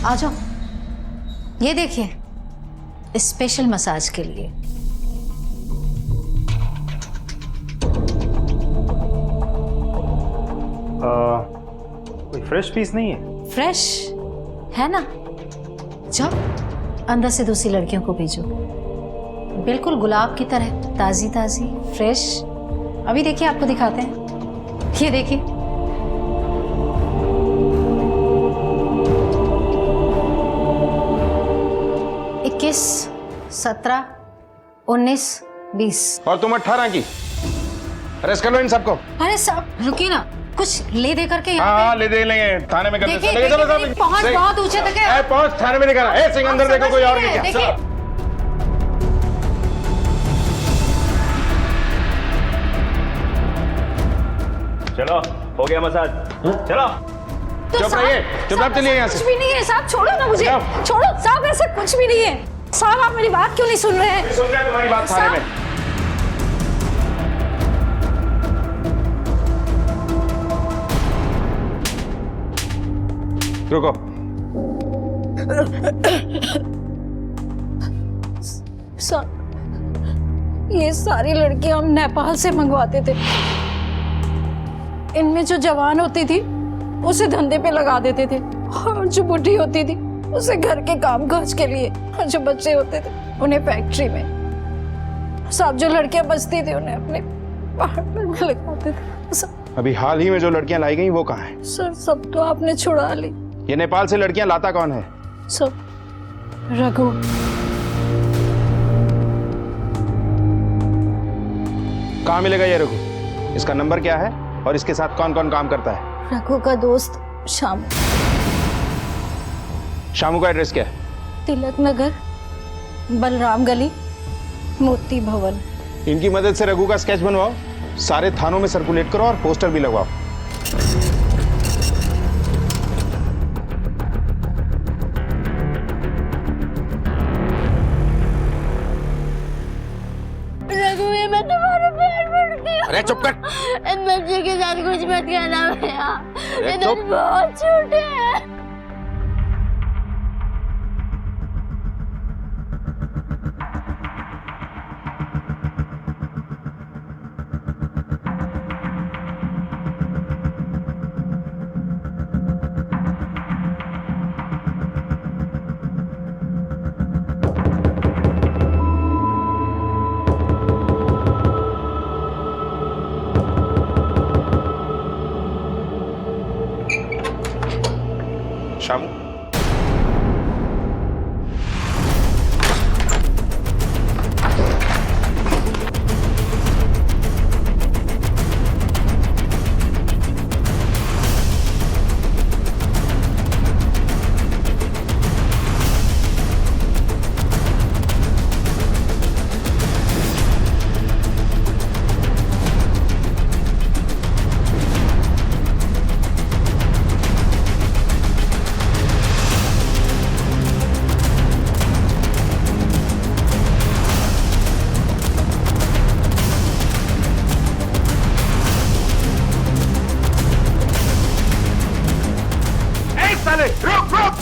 Speaker 17: आ जाओ, ये देखिए स्पेशल मसाज के लिए।
Speaker 7: कोई फ्रेश पीस नहीं है?
Speaker 17: फ्रेश है ना, जाओ अंदर से दूसरी लड़कियों को भेजो। बिल्कुल गुलाब की तरह, ताज़ी ताज़ी, फ्रेश। अभी देखिए, आपको दिखाते हैं। ये देखिए। इक्कीस, 17, 19, 20।
Speaker 11: और तुम 18 की। अरेस्ट कर लो इन सबको।
Speaker 17: अरे साहब रुकिए ना, कुछ ले दे करके यहाँ
Speaker 11: हाँ
Speaker 17: पे।
Speaker 11: ले दे लेंगे, थाने में कर
Speaker 17: देखिए,
Speaker 11: देंगे। चलो
Speaker 17: देखिए, पहुंच बहुत ऊंचे तक है।
Speaker 11: पहुंच, थाने में निकाला। ए सिंह अंदर देखो, कोई और नहीं क्या।
Speaker 17: देखिए,
Speaker 7: चलो, हो गया मसाज। चलो।
Speaker 17: तो
Speaker 11: चुप
Speaker 17: साहब-
Speaker 11: रहिए, चुपचाप चलिए यहाँ से।
Speaker 17: कुछ भी नहीं है साहब, छोड़ो ना मुझे, छोड़ो साहब, ऐसा कुछ भी नहीं है साहब। आप मेरी बात क्यों नहीं सुन रहे हैं?
Speaker 11: सुन रहे हैं तुम्हारी बात थाने में। रुको।
Speaker 17: ये सारी लड़कियां हम नेपाल से मंगवाते थे। इनमें जो जवान होती थी उसे धंधे पे लगा देते थे, और जो बुढ़ी होती थी उसे घर के काम काज के लिए, और जो बच्चे होते थे उन्हें फैक्ट्री में। सब जो लड़कियां बचती थी उन्हें अपने पार्टनर में लगाते थे।
Speaker 11: अभी हाल ही में जो लड़कियां लाई गई वो कहाँ है?
Speaker 17: सर सब तो आपने छुड़ा ली।
Speaker 11: ये नेपाल से लड़कियां लाता कौन है?
Speaker 17: सब रघु।
Speaker 11: कहाँ मिलेगा ये रघु? इसका नंबर क्या है और इसके साथ कौन कौन काम करता है?
Speaker 17: रघु का दोस्त शामू।
Speaker 11: शामू का एड्रेस क्या है?
Speaker 17: तिलक नगर, बलराम गली, मोती भवन।
Speaker 11: इनकी मदद से रघु का स्केच बनवाओ, सारे थानों में सर्कुलेट करो और पोस्टर भी लगवाओ।
Speaker 4: रघु, ये मैं तुम्हारे पैर पड़ती हूँ।
Speaker 15: अरे चुप कर।
Speaker 4: इन बच्चे के साथ कुछ मत कहना भैया, ये
Speaker 15: चुप।
Speaker 4: बहुत छोटे हैं।
Speaker 11: शामू, रुक रुक।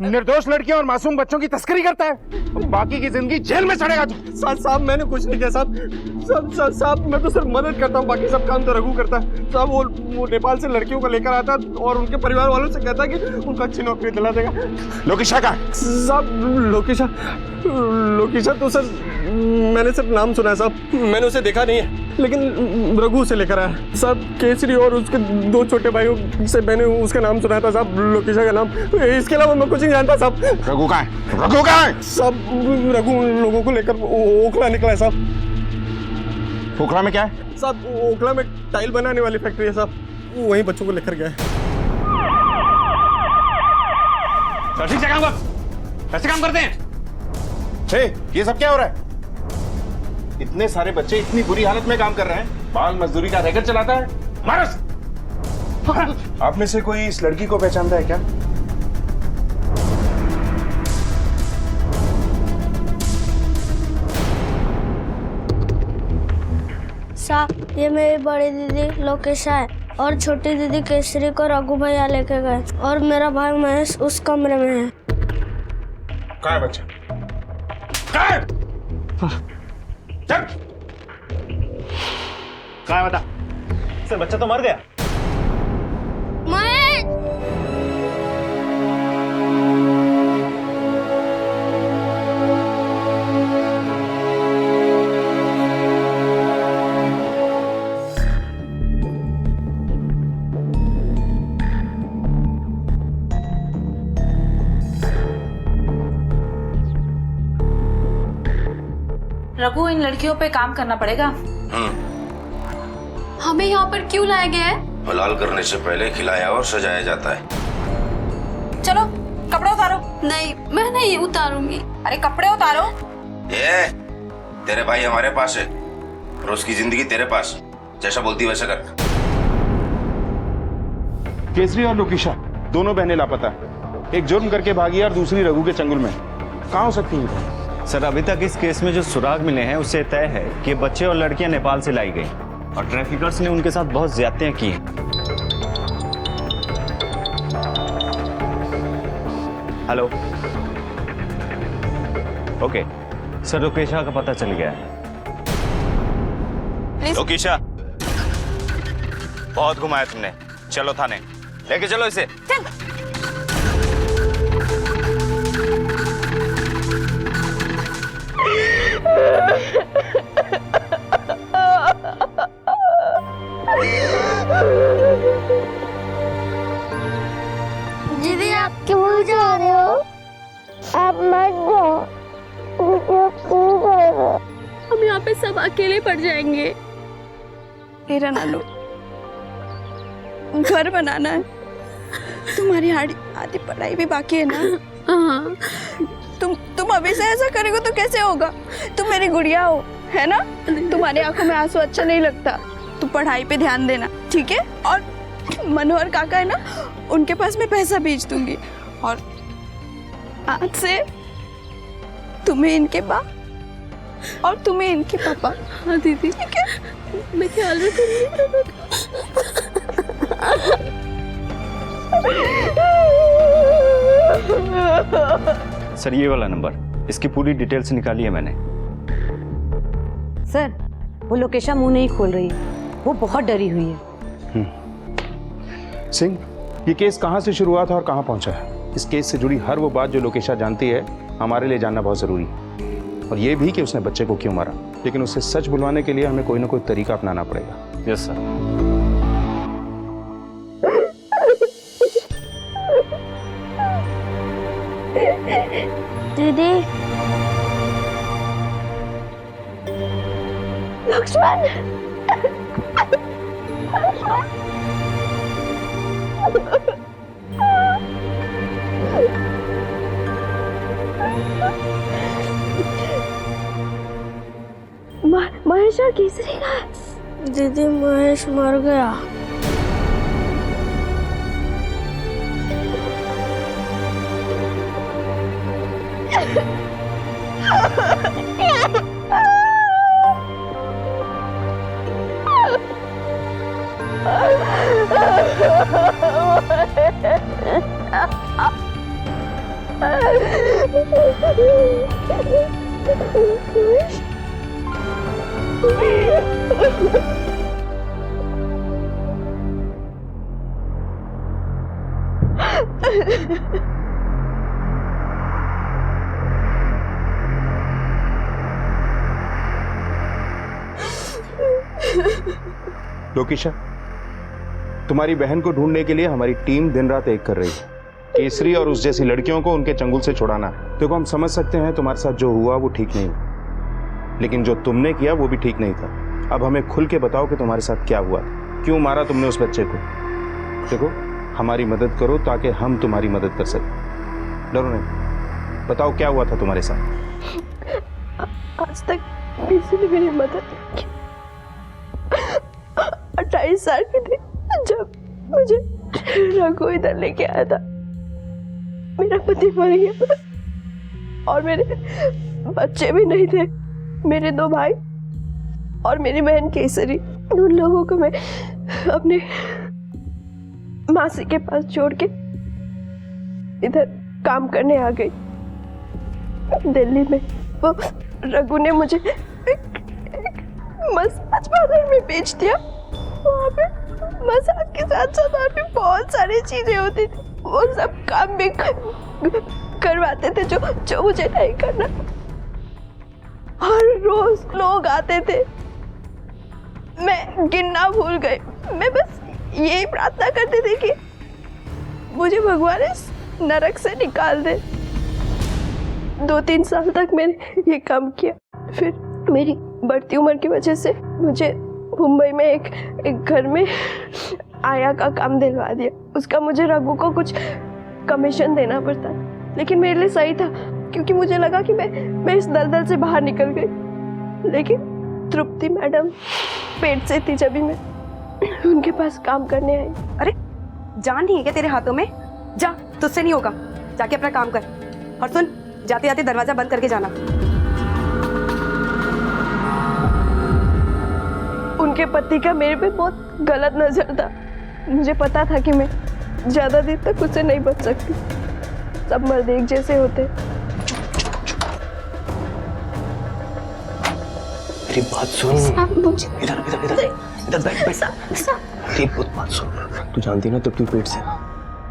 Speaker 11: निर्दोष लड़कियों और मासूम बच्चों की तस्करी करता है, बाकी की जिंदगी जेल में चढ़ेगा तू।
Speaker 8: साहब मैंने कुछ नहीं किया साहब। साहब मैं तो सिर्फ मदद करता हूँ, बाकी सब काम तो रघु करता है साहब। वो नेपाल से लड़कियों को लेकर आता और उनके परिवार वालों से कहता कि उनको अच्छी नौकरी दिला देगा।
Speaker 11: लोकेशा का
Speaker 8: साहब? लोकेशा तो सर मैंने सिर्फ नाम सुना है साहब, मैंने उसे देखा नहीं है, लेकिन रघु से लेकर आया साहब। केसरी और उसके दो छोटे भाइयों से मैंने उसका नाम सुना था साहब, लोकेशा का नाम। इसके अलावा मैं कुछ नहीं जानता साहब।
Speaker 11: रघु कहाँ है? रघु कहाँ है?
Speaker 8: साहब रघु उन लोगों को लेकर ओखला निकला है साहब।
Speaker 11: ओखला में क्या है?
Speaker 8: साहब ओखला में टाइल बनाने वाली फैक्ट्री है साहब, वहीं बच्चों को लेकर गया है।
Speaker 11: ठीक से काम कर, कैसे काम करते हैं? ये सब क्या हो रहा है? इतने सारे बच्चे इतनी बुरी हालत में काम कर रहे हैं, बाल मजदूरी का रैकेट चलाता है। मारस! आप में से कोई इस लड़की को पहचानता है क्या?
Speaker 4: साहब ये मेरी बड़ी दीदी लोकेशा है और छोटी दीदी केसरी को रघु भैया लेके गए, और मेरा भाई महेश उस कमरे में है।
Speaker 11: कहाँ है बच्चा? कहाँ है? चल!
Speaker 7: कहाँ है बता? सर बच्चा तो मर गया।
Speaker 20: रघु, इन लड़कियों पे काम करना पड़ेगा।
Speaker 14: हमें यहाँ पर क्यों लाया गया है?
Speaker 15: हलाल करने से पहले खिलाया और सजाया जाता है।
Speaker 20: चलो कपड़े उतारो।
Speaker 14: नहीं, मैं नहीं उतारूंगी।
Speaker 20: अरे कपड़े उतारो।
Speaker 15: ये तेरे भाई हमारे पास है और उसकी जिंदगी तेरे पास, जैसा बोलती वैसा कर।
Speaker 11: केसरी और लोकेशा दोनों बहनें लापता है। एक जुर्म करके भागी और दूसरी रघु के चंगुल में। कहाँ हो सकती है?
Speaker 7: सर, अभी तक इस केस में जो सुराग मिले हैं उससे तय है कि बच्चे और लड़कियां नेपाल से लाई गई और ट्रैफिकर्स ने उनके साथ बहुत ज्यादतियां की हैं। हेलो, ओके सर, लोकेशा का पता चल गया है। लोकेशा, बहुत घुमाया तुमने, चलो थाने, लेके चलो इसे।
Speaker 4: दीदी, आप क्यों जा रहे हो? आप मत जाओ।
Speaker 14: हम यहाँ पे सब अकेले पड़ जाएंगे।
Speaker 10: तेरा ना लो, घर बनाना है। तुम्हारी आधी पढ़ाई भी बाकी है ना?
Speaker 14: हाँ।
Speaker 10: तुम अभी से ऐसा करेगो तो कैसे होगा? तुम मेरी गुड़िया हो, है ना? तुम्हारी आंखों में आंसू अच्छा नहीं लगता। तुम पढ़ाई पे ध्यान देना, ठीक है? और मनोहर काका है ना, उनके पास मैं पैसा भेज दूंगी और आज से तुम्हें इनके बाप और तुम्हें इनके पापा।
Speaker 14: हाँ दीदी,
Speaker 10: ठीक है?
Speaker 14: मैं ख्याल रखूंगी।
Speaker 7: सर, ये वाला नंबर, इसकी पूरी डिटेल्स निकाली है मैंने।
Speaker 2: सर, वो लोकेशा मुंह नहीं खोल रही है, वो बहुत डरी हुई है।
Speaker 11: सिंह, ये केस कहाँ से शुरू हुआ था और कहाँ पहुँचा है? इस केस से जुड़ी हर वो बात जो लोकेशा जानती है हमारे लिए जानना बहुत ज़रूरी है। और ये भी कि उसने बच्चे को क्यों मारा। लेकिन उसे सच बुलवाने के लिए हमें कोई ना कोई तरीका अपनाना पड़ेगा।
Speaker 7: Yes sir.
Speaker 4: दीदी, लक्ष्मण,
Speaker 14: महेश और केसरी का।
Speaker 4: दीदी, महेश मर गया।
Speaker 11: लोकेशा, तुम्हारी बहन को ढूंढने के लिए हमारी टीम दिन रात एक कर रही है। केसरी और उस जैसी लड़कियों को उनके चंगुल से छुड़ाना। देखो, हम समझ सकते हैं तुम्हारे साथ जो हुआ वो ठीक नहीं हुआ, लेकिन जो तुमने किया वो भी ठीक नहीं था। अब हमें खुल के बताओ कि तुम्हारे साथ क्या हुआ, क्यों मारा तुमने उस बच्चे को। देखो, हमारी मदद करो ताकि हम तुम्हारी मदद कर सकें। डरो नहीं, बताओ क्या हुआ था तुम्हारे साथ।
Speaker 10: आज तक किसी ने मेरी मदद नहीं की। 28 साल की थी जब मुझे रघु इधर लेके आया था। मेरा पति मर गया और मेरे बच्चे भी नहीं थे। मेरे 2 भाई और मेरी बहन केसरी, उन लोगों को मैं अपने मासी के पास छोड़ के इधर काम करने आ गई दिल्ली में। वो रघु ने मुझे एक मसाज पार्लर में बेच दिया। वहाँ पे मसाज के साथ साथ और भी बहुत सारी चीजें होती थी। वो सब काम भी करवाते थे जो मुझे नहीं करना। हर रोज लोग आते थे, मैं गिनना भूल गई। मैं बस यही प्रार्थना करती थी कि मुझे भगवान इस नरक से निकाल दे। 2-3 साल तक मैंने ये काम किया। फिर
Speaker 14: मेरी बढ़ती उम्र की वजह से मुझे मुंबई में एक घर में आया का काम दिलवा दिया। उसका मुझे रघु को कुछ कमीशन देना पड़ता, लेकिन मेरे लिए सही था क्योंकि मुझे लगा कि मैं इस दलदल से बाहर निकल गई। लेकिन तृप्ति मैडम पेट से थी जब मैं उनके पास काम करने आई।
Speaker 10: अरे जान नहीं है क्या तेरे हाथों में? जा, तुझसे नहीं होगा, जाके अपना काम कर। और सुन, जाते जाते दरवाजा बंद करके जाना।
Speaker 14: उनके पति का मेरे पे बहुत गलत नजर था। मुझे पता था कि मैं ज्यादा दिन तक उससे नहीं बच सकती। सब मर्द एक जैसे होते।
Speaker 13: मेरी बात सुन। इधर इधर इधर इधर बैठ बैठ। तेरी बात सुन। तू जानती ना तृप्ति पेट से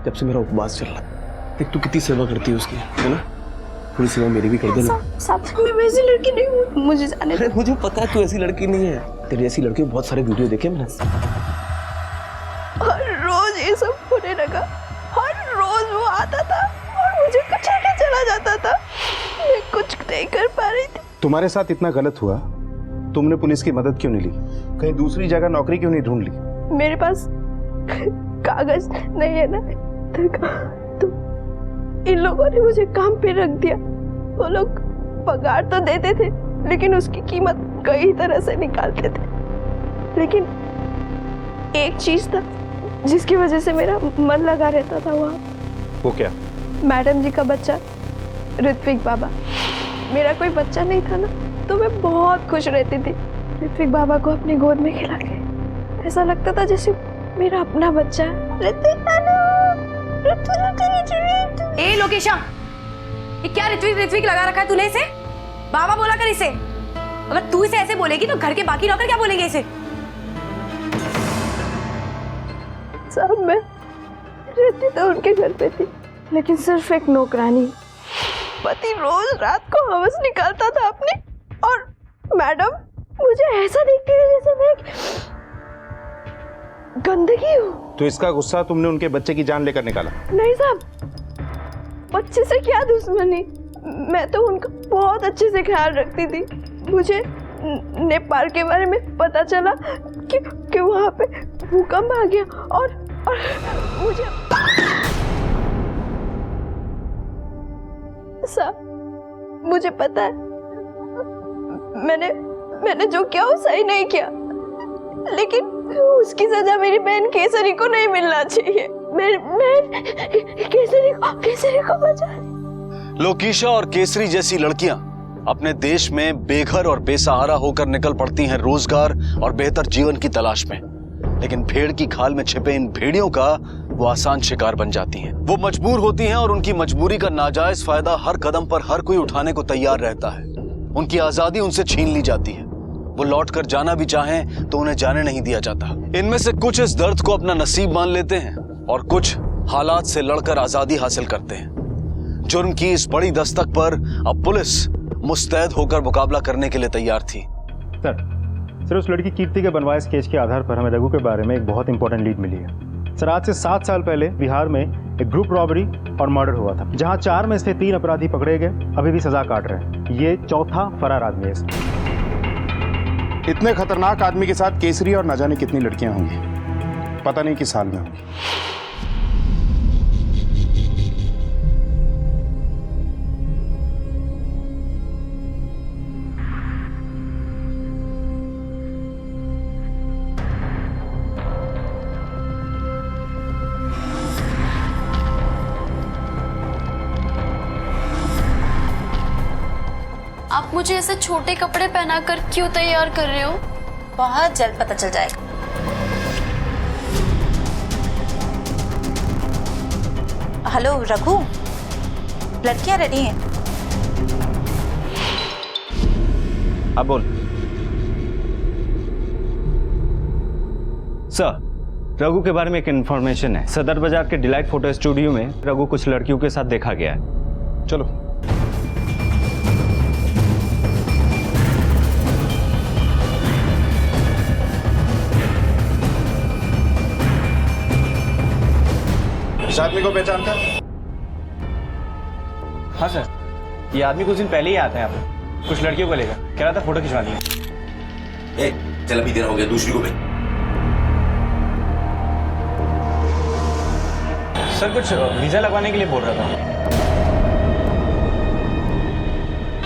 Speaker 13: जब से मेरा उपवास चल रहा है। देख तू कितनी सेवा करती है उसकी, है ना? थोड़ी सेवा मेरी भी कर दे ना।
Speaker 14: मैं वैसी लड़की नहीं हूँ, मुझे जाने दे।
Speaker 13: मुझे पता है तू ऐसी लड़की नहीं है। तेरी ऐसी लड़की बहुत सारे वीडियो देखे मैंने।
Speaker 14: हर रोज ये सब होने लगा। हर रोज वो आता था और मुझे कुछ लेके चला जाता था। मैं कुछ नहीं कर पा रही थी।
Speaker 11: तुम्हारे साथ इतना गलत हुआ, तुमने पुलिस की मदद क्यों नहीं ली? कहीं दूसरी जगह नौकरी क्यों नहीं ढूंढ ली?
Speaker 14: मेरे पास कागज नहीं है ना, तो इन लोगों ने मुझे काम पे रख दिया। वो लोग पगार तो देते थे, लेकिन उसकी कीमत कई तरह से निकालते थे। लेकिन एक चीज था जिसकी वजह से मेरा मन लगा रहता था वहाँ।
Speaker 11: वो क्या?
Speaker 14: मैडम जी का बच्चा ऋत्विक बाबा। मेरा कोई बच्चा नहीं था ना, तो मैं बहुत खुश रहती थी ऋत्विक बाबा को अपनी गोद में खिला के। ऐसा लगता था जैसे मेरा अपना बच्चा है।
Speaker 10: ए लोकेशा, ये क्या ऋत्विक ऋत्विक लगा रखा है तूने इसे? बाबा बोला कर इसे। अगर तू इसे ऐसे बोलेगी तो घर के बाकी नौकर क्या बोलेंगे इसे?
Speaker 14: साहब मैं रहती तो उनके घर पे थी, लेकिन सिर्फ एक नौकरानी। पति रोज रात को हवस निकालता था अपनी, और मैडम मुझे ऐसा देखती थी जैसे मैं गंदगी हूँ।
Speaker 11: तो इसका गुस्सा तुमने उनके बच्चे की जान लेकर निकाला?
Speaker 14: नहीं साहब, बच्चे से क्या दुश्मनी। मैं तो उनका बहुत अच्छे से ख्याल रखती थी। मुझे नेपाल के बारे में पता चला कि वहाँ पे भूकंप आ गया, और मुझे साहब मुझे पता है मैंने जो किया वो सही नहीं किया, लेकिन उसकी सजा मेरी बहन केसरी को नहीं मिलना चाहिए। मेरी बहन केसरी को बचा।
Speaker 1: लोकीशा और केसरी जैसी लड़कियां अपने देश में बेघर और बेसहारा होकर निकल पड़ती हैं रोजगार और बेहतर जीवन की तलाश में, लेकिन भेड़ की खाल में छिपे इन भेड़ियों का वो आसान शिकार बन जाती हैं। वो मजबूर होती हैं और उनकी मजबूरी का नाजायज फायदा हर कदम पर हर कोई उठाने को तैयार रहता है। उनकी आजादी उनसे छीन ली जाती है। वो लौट कर जाना भी चाहें तो उन्हें जाने नहीं दिया जाता। इनमें से कुछ इस दर्द को अपना नसीब मान लेते हैं और कुछ हालात से लड़कर आजादी हासिल करते हैं। जुर्म की इस बड़ी दस्तक पर अब पुलिस मुस्तैद होकर मुकाबला करने के लिए तैयार थी।
Speaker 7: सर उस लड़की कीर्ति के बनवाए स्केच के आधार पर हमें रघु के बारे में एक बहुत इंपॉर्टेंट लीड मिली है। सर आज से 7 साल पहले बिहार में एक ग्रुप रॉबरी और मर्डर हुआ था, जहां 4 में से 3 अपराधी पकड़े गए, अभी भी सजा काट रहे हैं। ये चौथा फरार आदमी है।
Speaker 11: इतने खतरनाक आदमी के साथ केसरी और न जाने कितनी लड़कियां होंगी, पता नहीं किस हाल में होंगी।
Speaker 14: आप मुझे ऐसे छोटे कपड़े पहनाकर क्यों तैयार कर रहे हो?
Speaker 20: बहुत जल्द पता चल जाएगा। हेलो रघु, लड़कियां रेडी हैं?
Speaker 1: अब बोल।
Speaker 7: सर रघु के बारे में एक इन्फॉर्मेशन है। सदर बाजार के डिलाइट फोटो स्टूडियो में रघु कुछ लड़कियों के साथ देखा गया है।
Speaker 11: चलो। इस आदमी को पहचानता?
Speaker 3: हाँ सर, ये आदमी कुछ दिन पहले ही आता है यहाँ पे।
Speaker 18: कुछ लड़कियों को लेकर कह रहा था फोटो खिंचवा दिया।
Speaker 15: चल अभी देर हो गया, दूसरी को भेज।
Speaker 18: सर कुछ वीजा लगवाने के लिए बोल रहा था।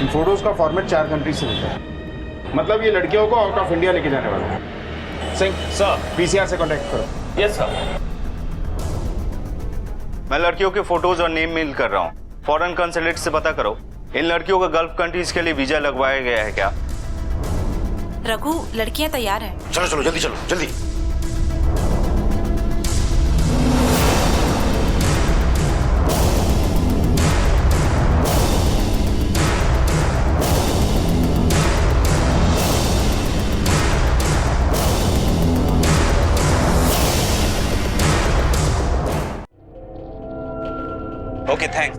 Speaker 11: इन फोटोज का फॉर्मेट 4 कंट्री से होता है, मतलब ये लड़कियों को आउट ऑफ इंडिया लेके जाने वाला है। सिंह सर पीसीआर से कांटेक्ट करो।
Speaker 18: Yes sir.
Speaker 9: मैं लड़कियों के फोटोज और नेम मेल कर रहा हूँ। फॉरेन कंसुलेट से पता करो इन लड़कियों का गल्फ कंट्रीज के लिए वीजा लगवाया गया है क्या।
Speaker 20: रघु, लड़कियां तैयार हैं।
Speaker 15: चलो चलो जल्दी चलो जल्दी।
Speaker 9: Okay thanks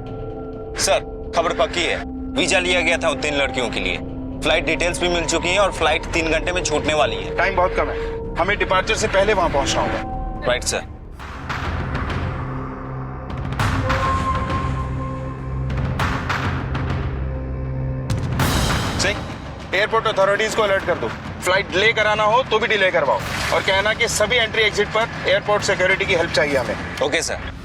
Speaker 9: sir. खबर पक्की है, वीजा लिया गया था उन 3 लड़कियों के लिए। फ्लाइट डिटेल्स भी मिल चुकी हैं और फ्लाइट 3 घंटे में छूटने वाली है।
Speaker 11: टाइम बहुत कम है, हमें डिपार्चर से पहले वहां पहुंचना होगा।
Speaker 9: Right sir.
Speaker 11: Singh airport authorities को अलर्ट कर दो, फ्लाइट डिले कराना हो तो भी डिले करवाओ और कहना कि सभी एंट्री एग्जिट पर एयरपोर्ट सिक्योरिटी की हेल्प चाहिए हमें।
Speaker 9: Okay sir.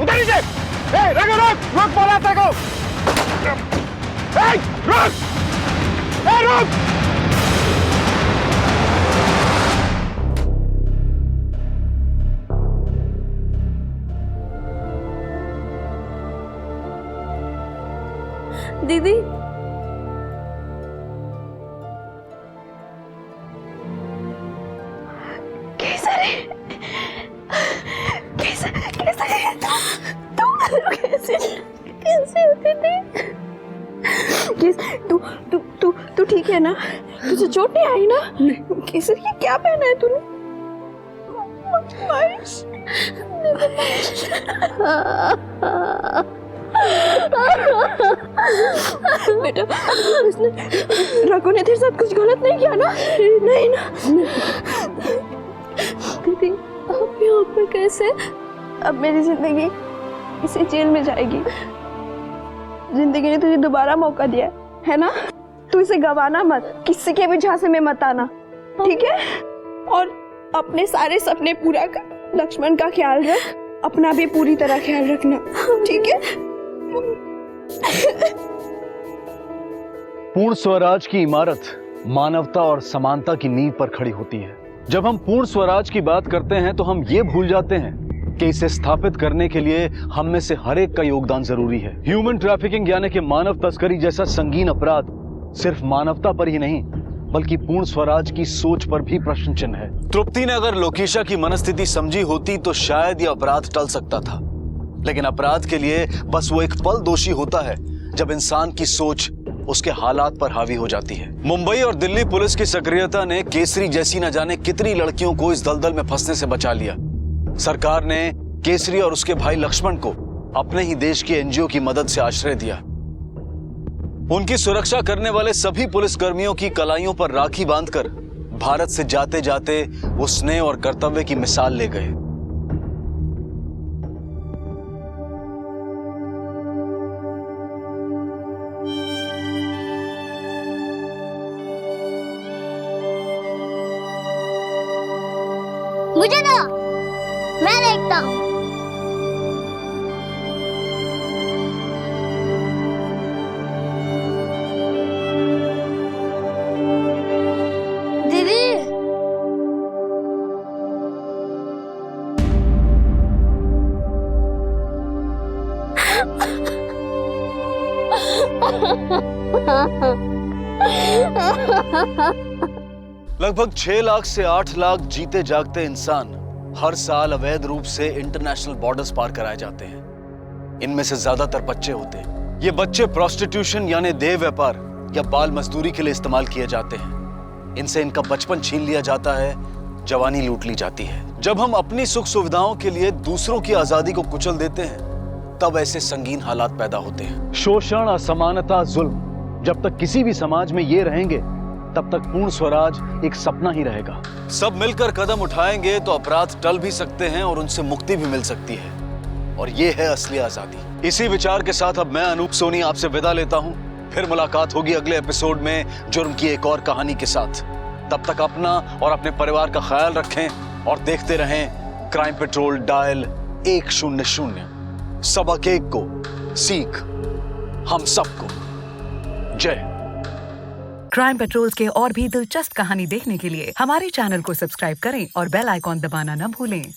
Speaker 19: उधर नीचे। रघु रुक बोला तेरे को। रुक रुक।
Speaker 14: दीदी कैसा रे? कैसे होते थे? तू ठीक है ना? तुझे चोट नहीं आई ना? केसर ये क्या पहना है तूने? बेटा रघु ने तेरे साथ कुछ गलत नहीं किया ना? नहीं ना दीदी, अब यहाँ पर कैसे? अब मेरी जिंदगी इसी जेल में जाएगी। जिंदगी ने तुझे दोबारा मौका दिया है ना? तू इसे गवाना मत, किसी के भी झांसे में मत आना, ठीक है? और अपने सारे सपने पूरा कर, लक्ष्मण का ख्याल रख, अपना भी पूरी तरह ख्याल रखना, ठीक है?
Speaker 1: पूर्ण स्वराज की इमारत मानवता और समानता की नींव पर खड़ी होती है। जब हम पूर्ण स्वराज की बात करते हैं तो हम ये भूल जाते हैं कि इसे स्थापित करने के लिए हम में से हर एक का योगदान जरूरी है। ह्यूमन ट्रैफिकिंग यानी कि मानव तस्करी जैसा संगीन अपराध सिर्फ मानवता पर ही नहीं बल्कि पूर्ण स्वराज की सोच पर भी प्रश्न चिन्ह है। तृप्ति ने अगर लोकेशा की मनस्थिति समझी होती तो शायद यह अपराध टल सकता था, लेकिन अपराध के लिए बस वो एक पल दोषी होता है जब इंसान की सोच उसके हालात पर हावी हो जाती है। मुंबई और दिल्ली पुलिस की सक्रियता ने केसरी जैसी न जाने कितनी लड़कियों को इस दलदल में फंसने से बचा लिया। सरकार ने केसरी और उसके भाई लक्ष्मण को अपने ही देश के एनजीओ की मदद से आश्रय दिया। उनकी सुरक्षा करने वाले सभी पुलिसकर्मियों की कलाइयों पर राखी बांधकर भारत से जाते जाते वो स्नेह और कर्तव्य की मिसाल ले गए।
Speaker 4: मुझे दो, मैं देखता हूँ। दीदी
Speaker 1: लगभग 6 लाख से 8 लाख जीते जागते इंसान हर साल अवैध रूप से इंटरनेशनल बॉर्डर्स पार कराए जाते हैं। इनमें से ज्यादातर बच्चे होते हैं। ये बच्चे प्रोस्टिट्यूशन यानी देह व्यापार या बाल मजदूरी के लिए इस्तेमाल किए जाते हैं। इनसे इनका बचपन छीन लिया जाता है, जवानी लूट ली जाती है। जब हम अपनी सुख सुविधाओं के लिए दूसरों की आजादी को कुचल देते हैं, तब ऐसे संगीन हालात पैदा होते हैं। शोषण, असमानता, जुल्म, जब तक किसी भी समाज में ये रहेंगे, तब तक पूर्ण स्वराज एक सपना ही रहेगा। सब मिलकर कदम उठाएंगे तो अपराध टल भी सकते हैं और उनसे मुक्ति भी मिल सकती है, और ये है असली आजादी। इसी विचार के साथ अब मैं अनूप सोनी आपसे विदा लेता हूं। फिर मुलाकात होगी अगले एपिसोड में जुर्म की एक और कहानी के साथ। तब तक अपना और अपने परिवार का ख्याल रखें और देखते रहें क्राइम पेट्रोल डायल 100। सबक एक को सीख हम सबको। जय।
Speaker 21: क्राइम पेट्रोल्स के और भी दिलचस्प कहानी देखने के लिए हमारे चैनल को सब्सक्राइब करें और बेल आइकॉन दबाना न भूलें।